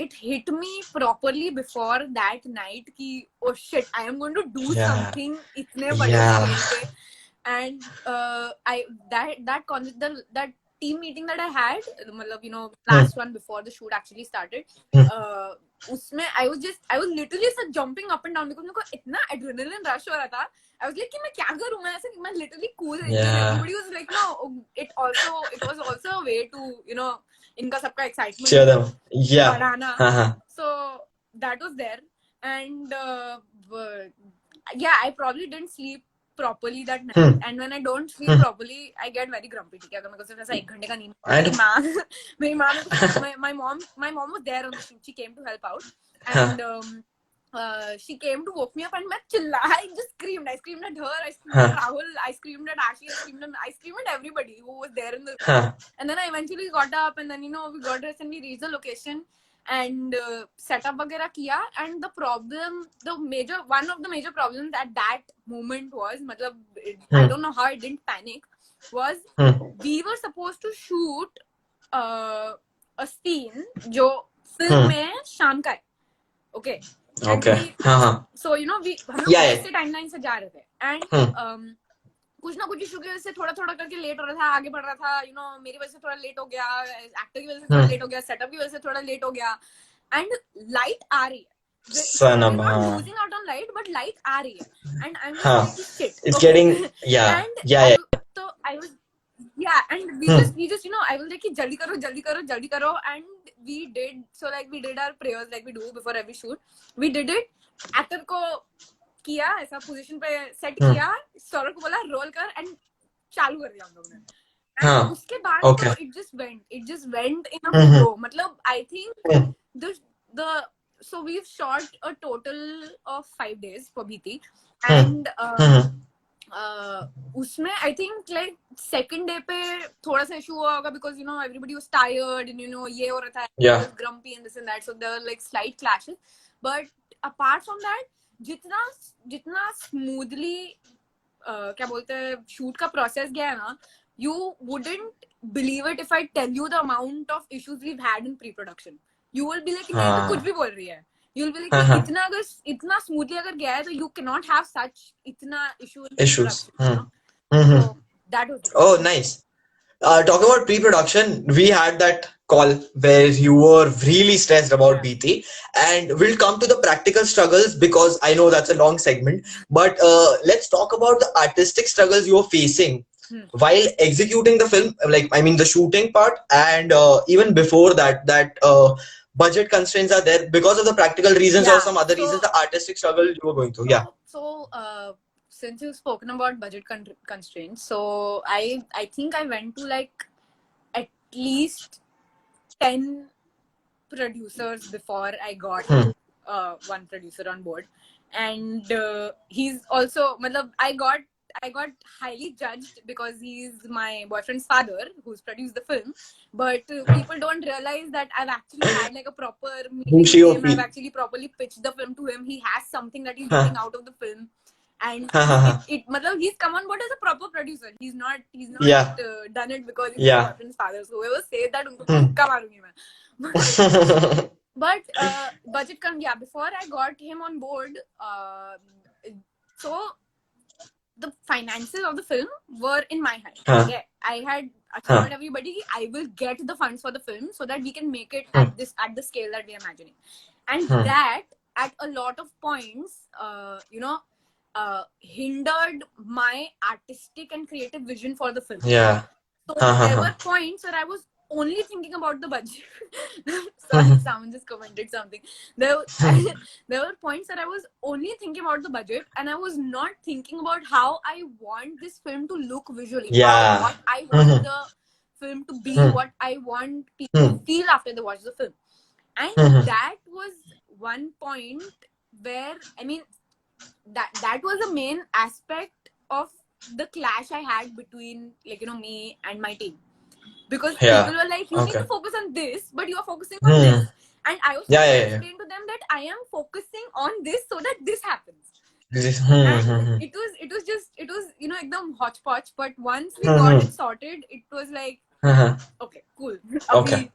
it hit me properly before that night कि oh shit, I am going to do Yeah, something इतने बड़े yeah. scale पे. And I that team meeting that I had, मतलब Hmm. last one before the shoot actually started, Hmm. उसमें I was literally just jumping up and down because मेरे को इतना adrenaline rush हो रहा था. I was like कि मैं क्या करूँ, मैं literally cool रही थी, and Yeah. everybody was like no, it was also a way to इनका सबका Cheer excitement them. Yeah. बढ़ाना. हाँ हाँ. So that was there. And yeah, I probably didn't sleep properly that night. Hmm. And when I don't sleep properly, I get very grumpy. ठीक है, अगर मेरे को सिर्फ ऐसा 1 घंटे का नींद, And मेरी माँ मेरे को, my mom was there on the shoot. She came to help out. And she came to woke me up, and I just screamed. I screamed at her. I screamed at Rahul. I screamed at Ashley. I screamed at everybody who was there in the. And then I eventually got up, and then we got dressed and we reached the location and setup वगैरह किया. And one of the major problems at that moment was, मतलब I don't know how I didn't panic, was we were supposed to shoot a scene जो film में शाम का है. Okay. And okay. हाँ हाँ. so हम लोग Yeah, वैसे yeah. टाइमलाइन से जा रहे थे. And कुछ ना कुछ इशू की वजह से थोड़ा थोड़ा करके लेट हो रहा था, आगे बढ़ रहा था. मेरी वजह से थोड़ा लेट हो गया, एक्टर की वजह से थोड़ा लेट हो गया, सेटअप की वजह से थोड़ा लेट हो गया. एंड लाइट आ रही है. We're Sanam. not हाँ. losing out on light, but light आ रही है. And I'm just हाँ. like shit. It's Okay. getting yeah. And Yeah, yeah. I was yeah, and we just I was like कि जल्दी करो. And we did our prayers like we do before every shoot. We did it. Actor को किया, ऐसा position पे set किया, सौरभ को बोला रोल कर, एंड चालू कर दिया हम लोगों ने. एंड उसके बाद तो it just went in a flow. मतलब I think the so we've shot a total of 5 days for Bheeti. And उसमें I think like second day पे थोड़ा सा issue हुआ होगा because everybody was tired and ये हो रहा था, was grumpy and this and that, so there were like slight clashes. But apart from that, जितना जितना स्मूथली क्या बोलते हैं शूट का प्रोसेस गया है ना, you wouldn't believe it if I tell you the amount of issues we've had in pre-production. You will be like नहीं तो कुछ हाँ भी बोल रही है. You will be like हाँ कि हाँ इतना smoothly अगर गया है तो you cannot have such इतना issue in issues. pre-production, you know. Hmm. So that was it. Oh, nice. Talking about pre-production, we had that call where you were really stressed about Yeah. Bheeti, and we'll come to the practical struggles because I know that's a long segment. But let's talk about the artistic struggles you were facing while executing the film. Like, I mean, the shooting part, and even before that, budget constraints are there because of the practical reasons or Yeah. some other reasons. The artistic struggle you were going through. Yeah. Since you've spoken about budget constraints, so I think I went to like at least 10 producers before I got one producer on board, and he's also matlab, I got highly judged because he's my boyfriend's father who's produced the film, but people don't realize that I've actually had like a proper Who meeting she with or him. I've he? actually properly pitched the film to him. He has something that he's Huh. getting out of the film, and Huh, huh, huh. matlab, he's come on board as a proper producer. He's not Yeah. done it because he's my Yeah. boyfriend's father. So whoever says that unko Hmm. मुक्का मारूंगी मैं. But budget yeah, before I got him on board, so the finances of the film were in my hand. Huh. Okay, I had Huh. assured everybody I will get the funds for the film so that we can make it Hmm. at the scale that we're imagining, and Hmm. that at a lot of points, hindered my artistic and creative vision for the film. Yeah. So Huh, huh, there huh. were points where I was only thinking about the budget. Sorry, someone just commented something. There, there were points that I was only thinking about the budget, and I was not thinking about how I want this film to look visually. Yeah. What I want the film to be, Hmm. what I want people to feel after they watch the film. And that was one point where, I mean, that was the main aspect of the clash I had between me and my team, because Yeah. people were like, you need Okay. to focus on this, but you are focusing on this, and I was Yeah, trying to yeah, yeah. explain to them that I am focusing on this so that this happens. This- And it was ekdam hodgepodge, but once we got it sorted, it was like, okay, cool. Okay.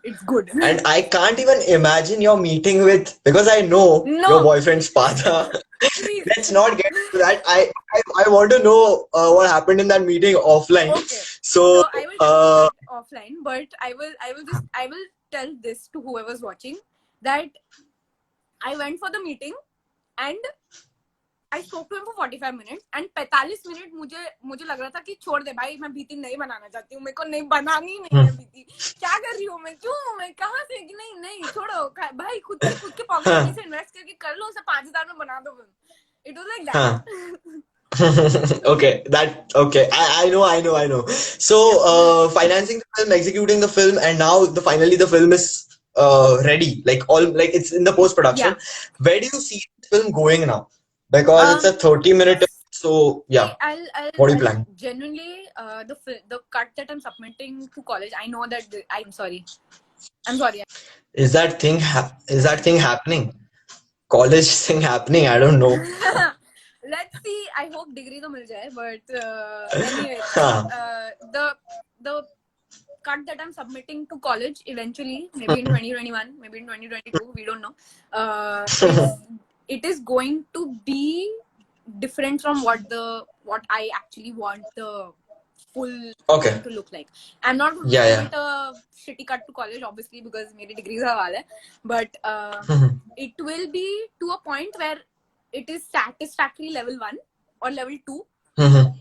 It's good. And I can't even imagine your meeting with, because I know your No, boyfriend's father. please. Let's not get into that. I want to know what happened in that meeting offline. Okay. So, So I will tell you that offline, but I will tell this to whoever's watching, that I went for the meeting and I spoke to him for 45 minutes, and 45 minute मुझे लग रहा था कि छोड़ दे भाई, मैं भीति नहीं बनाना चाहती हूँ, मेरे को नहीं बनानी नहीं है भीति, क्या कर रही हूँ मैं, क्यों, मैं कहाँ से, कि नहीं छोड़ो भाई, खुद के पॉकेट मनी से इन्वेस्ट करके कर लो, उसे 5,000 में बना दो film. It was like that. okay. I know. So, financing the film, executing the film, and now finally the film is ready. Like it's in the post production. Yeah. Where do you see the film going now? Because it's a 30-minute. So yeah, what do you plan? Genuinely, the cut that I'm submitting to college, I know that I'm sorry. Is that thing happening? College thing happening? I don't know. Let's see. I hope degree to mil jaye, but anyway, the cut that I'm submitting to college eventually, maybe in 2021, maybe in 2022, we don't know. It is going to be different from what I actually want the full film to look like. I'm not going to submit a shitty cut to college, obviously, because my degree is hawala, but it will be to a point where it is satisfactory level 1 or level 2.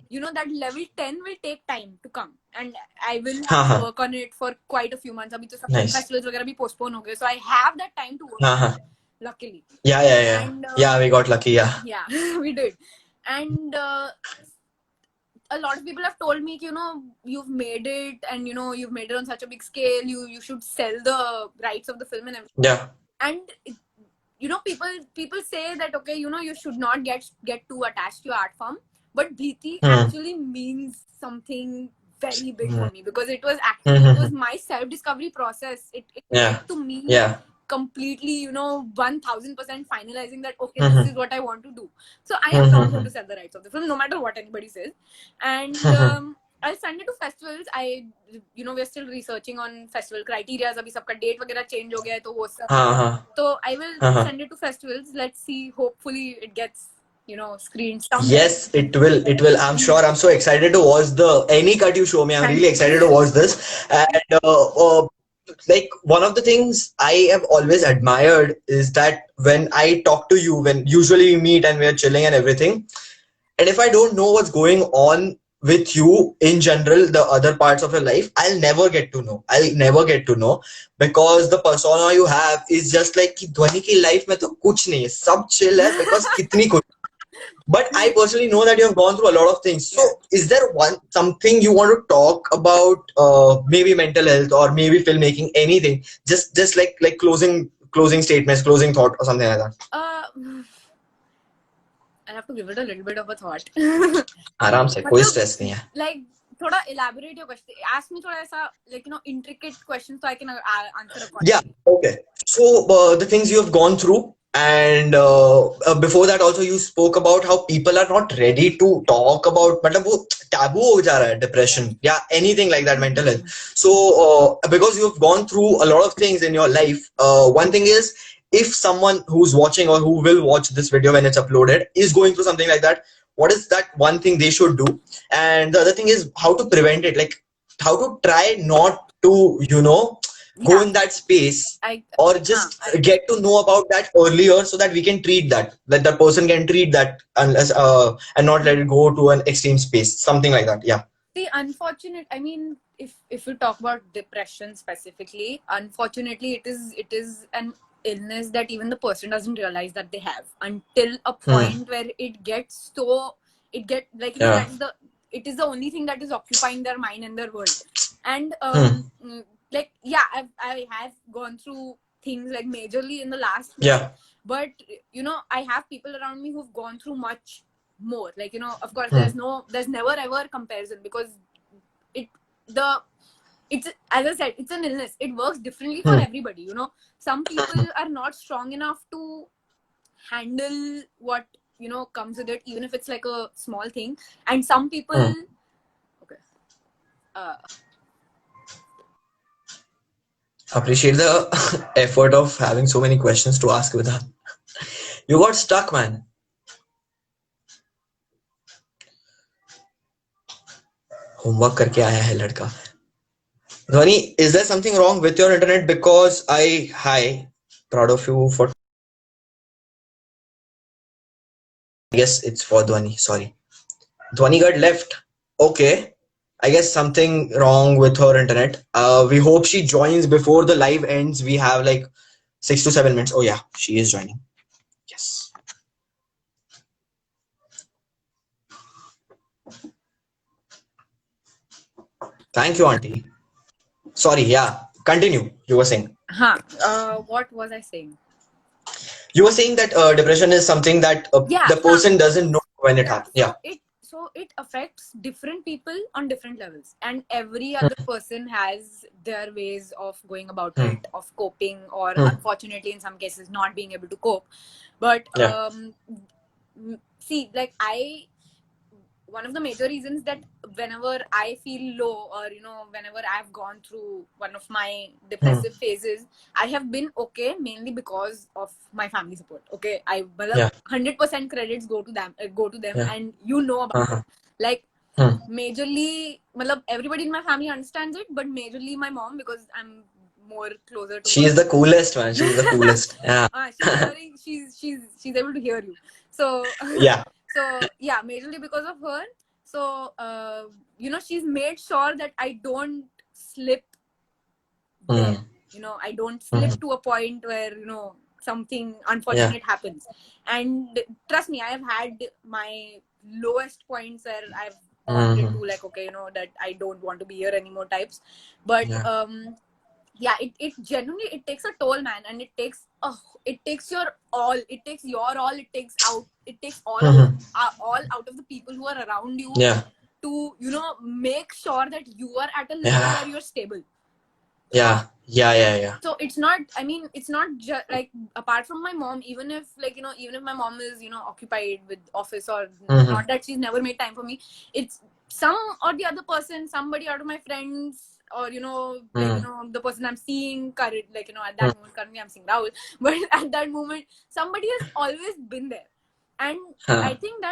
You know that level 10 will take time to come, and I will have to work on it for quite a few months. Abhi to सब festivals वगैरह भी postpone हो गए, so I have that time to work on it, luckily. Yeah. And, we got lucky. Yeah, we did. And a lot of people have told me, you've made it, and you've made it on such a big scale. You should sell the rights of the film and everything. Yeah. And people say that, okay, you should not get too attached to your art form, but Bheeti actually means something very big for me, because it was my self-discovery process. It led to me completely, 1000% finalizing that, okay, this Mhm. is what I want to do. So I am not going Mhm. to sell the rights of the film, no matter what anybody says. And Mhm. I'll send it to festivals. We're still researching on festival criteria. Abhi sabka date वगैरह change हो गया है, तो वो सब. हाँ हाँ So I will हाँ. send it to festivals. Let's see. Hopefully it gets, screened somewhere. Yes, it will. It will. I'm sure. I'm so excited to watch the any cut you show me. I'm Thank really excited to you. watch this. And like one of the things I have always admired is that when I talk to you, when usually we meet and we're chilling and everything, and if I don't know what's going on with you in general, the other parts of your life, I'll never get to know. I'll never get to know because the persona you have is just like कि ध्वनि की life में तो कुछ नहीं है, सब chill है because कितनी कुछ. But I personally know that you have gone through a lot of things. So, Yeah. is there one something you want to talk about? Maybe mental health or maybe filmmaking, anything. Just like closing statements, closing thought, or something like that. I have to give it a little bit of a thought. आराम से कोई मतलब, stress नहीं है. like, thoda elaborate your question. Ask me thoda aisa, like, intricate questions so I can answer Yeah. accordingly. Okay. So the things you have gone through, and before that also you spoke about how people are not ready to talk about. मतलब वो taboo हो जा रहा है, depression, yeah, anything like that, mental health. So because you have gone through a lot of things in your life, one thing is if someone who's watching or who will watch this video when it's uploaded is going through something like that, what is that one thing they should do? And the other thing is how to prevent it, like how to try not to, go Yeah, in that space I, or just get to know about that earlier so that we can treat that the person can treat that unless and not let it go to an extreme space, something like that. Yeah. see, unfortunate. I mean, if we talk about depression specifically, unfortunately, it is an illness that even the person doesn't realize that they have until a Hmm. point where it gets so, it get like, Yeah. that is the, it is the only thing that is occupying their mind and their world. And Hmm. like, yeah, I have gone through things like majorly in the last year, Yeah. but I have people around me who've gone through much more. Like, of course, Hmm. there's never ever comparison, because it the it's, as I said, it's an illness. It works differently for Hmm. everybody. Some people are not strong enough to handle what comes with it, even if it's like a small thing. And some people, Hmm. okay, uh, Appreciate the effort of having so many questions to ask with her. You got stuck, man. Homework करके आया है लड़का. Dhwani, is there something wrong with your internet? Because hi, proud of you for. I guess it's for Dhwani. Sorry. Dhwani Gadh left. Okay. I guess something wrong with her internet. We hope she joins before the live ends. We have like 6 to 7 minutes. Oh yeah, she is joining. Yes. Thank you, Auntie. Sorry. Yeah. Continue. You were saying. what was I saying? You were saying that depression is something that Yeah, the person doesn't know when it yeah. happens. Yeah. So it affects different people on different levels, and every Hmm. other person has their ways of going about Hmm. it, of coping, or Hmm. unfortunately in some cases not being able to cope. But Yeah. see, like, one of the major reasons that whenever I feel low, or whenever I've gone through one of my Hmm. depressive phases, I have been okay mainly because of my family support. Okay, Yeah. 100% credits go to them, Yeah. and about Uh-huh. it. Like, Hmm. majorly, everybody in my family understands it, but majorly my mom, because I'm more closer to She is her. the coolest, man. She is the coolest. Yeah. She's hearing, she's able to hear you. So Yeah. so yeah, majorly because of her. So she's made sure that I don't slip there. Hmm. I don't Hmm. slip to a point where something Yeah. unfortunate happens. And trust me, I have had my lowest points where I've opted Hmm. to, like, okay, that I don't want to be here anymore types. But Yeah. yeah, it genuinely, it takes a toll, man. And it takes your all, it takes your all, it takes Hmm. all out of the people who are around you, Yeah. to make sure that you are at a level Yeah. where you're stable. Yeah. Yeah, yeah, yeah. So it's not, I mean, it's not just like, apart from my mom, even if like, even if my mom is, occupied with office, or Mm-hmm. not that she's never made time for me, it's some or the other person, somebody out of my friends, or like, Mm-hmm. the person I'm seeing current, like, at that moment, currently I'm seeing Rahul, but at that moment somebody has always been there. And I Huh. think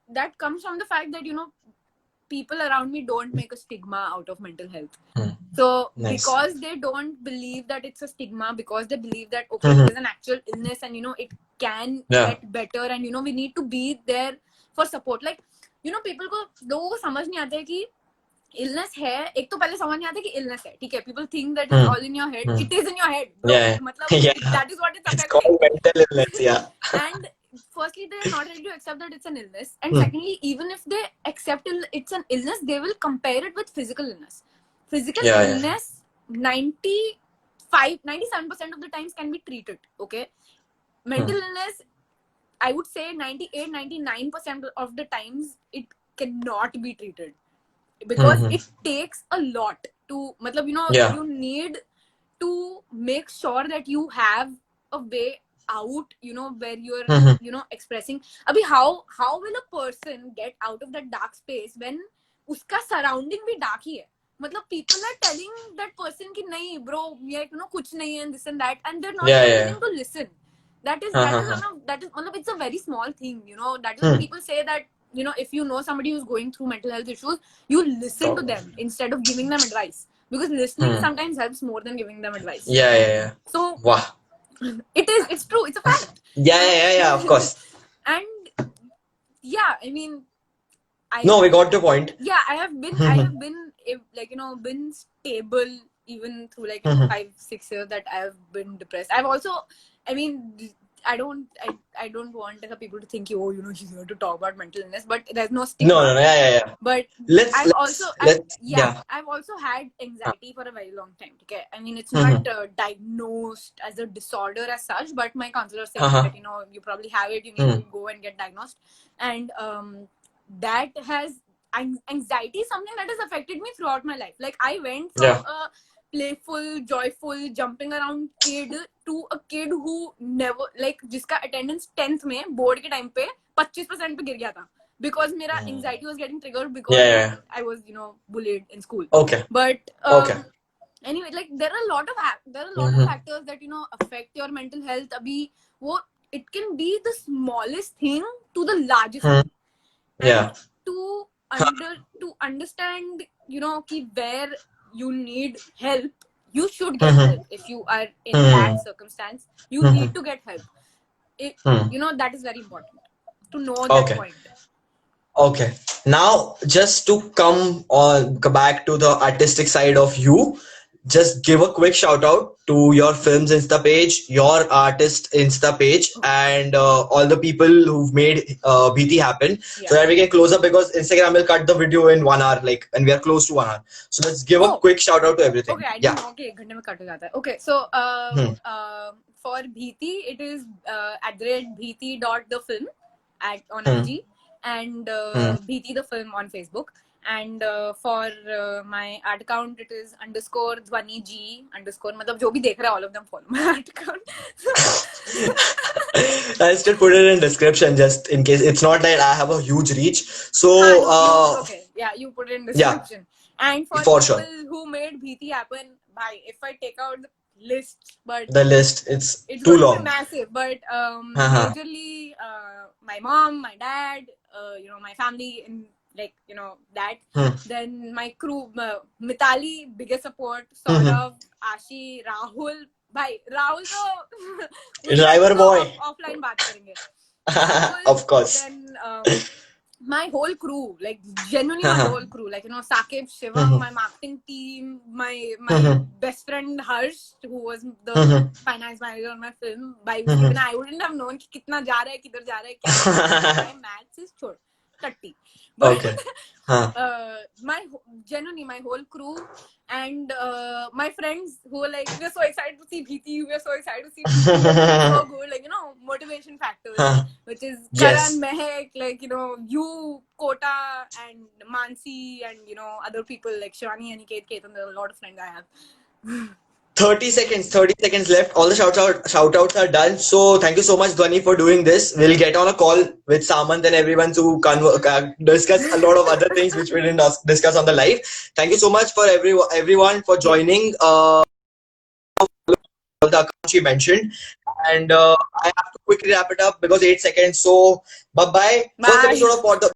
that comes from the fact that, people around me don't make a stigma out of mental health. Hmm. So Nice. because they don't believe that it's a stigma, because they believe that okay, it Mm-hmm. is an actual illness, and it can Yeah. get better, and we need to be there for support. Like, people को लोगों को समझ नहीं आता है कि illness है, एक तो पहले समझ नहीं आता कि illness है, ठीक है, people think that it's Hmm. all in your head. Hmm. It is in your head, bro. Yeah. मतलब Yeah. that is what it's It's affecting. called mental illness. Yeah. And firstly, they're not ready to accept that it's an illness, and Hmm. secondly, even if they accept it's an illness, they will compare it with physical illness. Physical Yeah, yeah. illness, 97% of the times can be treated, okay. Hmm. Mental illness, I would say 98, 99% of the times it cannot be treated, because Hmm. it takes a lot to, matlab, Yeah. you need to make sure that you have a way out, where you're Hmm. expressing. Abhi, how will a person get out of that dark space when uska surrounding bhi dark hi hai? Matlab, people are telling that person ki nahi bro, ये kuch nahi hai, and this and that, and they're not Yeah, even yeah. willing to listen. That is Uh-huh. one of, that is one of, it's a very small thing, that is why Hmm. people say that, if you know somebody who's going through mental health issues, you listen to Oh. them instead of giving them advice, because listening Hmm. sometimes helps more than giving them advice. Yeah, yeah, yeah. So Wow. it's true, it's a fact. Yeah, yeah, And yeah, yeah. Of course. and yeah, I mean, I No, we got the point. yeah, I Hmm. have been, like, been stable even through, like, Hmm. 5-6 years that I have been depressed. I've also, I mean, I don't want people to think, oh, she's here to talk about mental illness, but there's no No, stigma. no, no. Yeah, yeah, yeah. But Let's I've also, let's let's yeah. I've also had anxiety for a very long time, okay. I mean, it's not Hmm. diagnosed as a disorder as such, but my counselor said me Uh-huh. that, you probably have it, you need Hmm. to go and get diagnosed. And that has, anxiety is something that has affected me throughout my life. Like, I went from Yeah. a playful, joyful, jumping around kid to a kid who never, like, जिसका attendance 10th में board के time पे 25% पे गिर गया था, because मेरा Hmm. anxiety was getting triggered Yeah, because yeah, yeah. I was, bullied in school. Okay. But Okay. anyway, like, there are a lot of Mm-hmm. factors that affect your mental health. Abhi, wo, it can be the smallest thing to the largest Hmm. thing. And Yeah. to Huh. understand, ki where you need help, you should get Hmm. help. If you are in that Hmm. circumstance, you Hmm. need to get help. it, Hmm. that is very important to know that Okay. point. Okay. Now, just to come on back to the artistic side of you, just give a quick shout out to your films Insta page, your artist Insta page, Okay. and all the people who've made Bheeti happen, so Yeah. that we can close up, because Instagram will cut the video in 1 hour, like, and we are close to 1 hour. So let's give a Oh, quick shout out to everything. okay, I Yeah. didn't know कि 1 घंटे में cut हो जाता है. Okay, so Hmm. for Bheeti, it is @Bheeti.thefilm on Hmm. IG, and Hmm. Bheeti the film on Facebook. And for my art account, it is _Dhwani G _ मतलब जो भी देख रहा है, all of them follow my art account. I still put it in description just in case. It's not that I have a huge reach. हाँ, So no, you okay? Yeah, you put it in yeah, description. And for for people sure. who made Bheeti happen, bhai, if I take out the list, but The list, it's it's too going to be long. massive. But Haha. majorly, my mom, my dad, my family, and, like, that. Hmm. Then my crew, Mitali, biggest support. Hmm. Saurav, Ashi, Rahul. भाई राहुल तो उसके साथ Driver तो boy. Offline बात करेंगे. Rahul, Of course. then my whole crew, like, genuinely my Haha. whole crew, like, Sakib, Shivam, Hmm. my marketing team, my Hmm. best friend Harsh, who was the Hmm. finance manager on my film. By उसके Hmm. बिना I wouldn't have known कि कितना जा रहा है, किधर जा रहा है, क्या करना है. My maths is छोड़ टट्टी. But Okay. Huh. genuinely my whole crew, and my friends who were like, we're so excited to see Bheeti, we're so excited to see Bheeti, you're doing so good, like, motivation factors, Huh. which is Karan, Yes. Mehak, like, you, Kota, and Mansi, and, other people like Shivani, Aniket, Ketan. There are a lot of friends I have. 30 seconds left. All the shout outs are done. So thank you so much, Dhwani, for doing this. We'll get on a call with Samant and everyone to discuss a lot of other things which we didn't discuss on the live. Thank you so much for everyone for Yeah. joining. All the accounts you mentioned, and I have to quickly wrap it up because 8 seconds. So bye bye. First Bye. episode of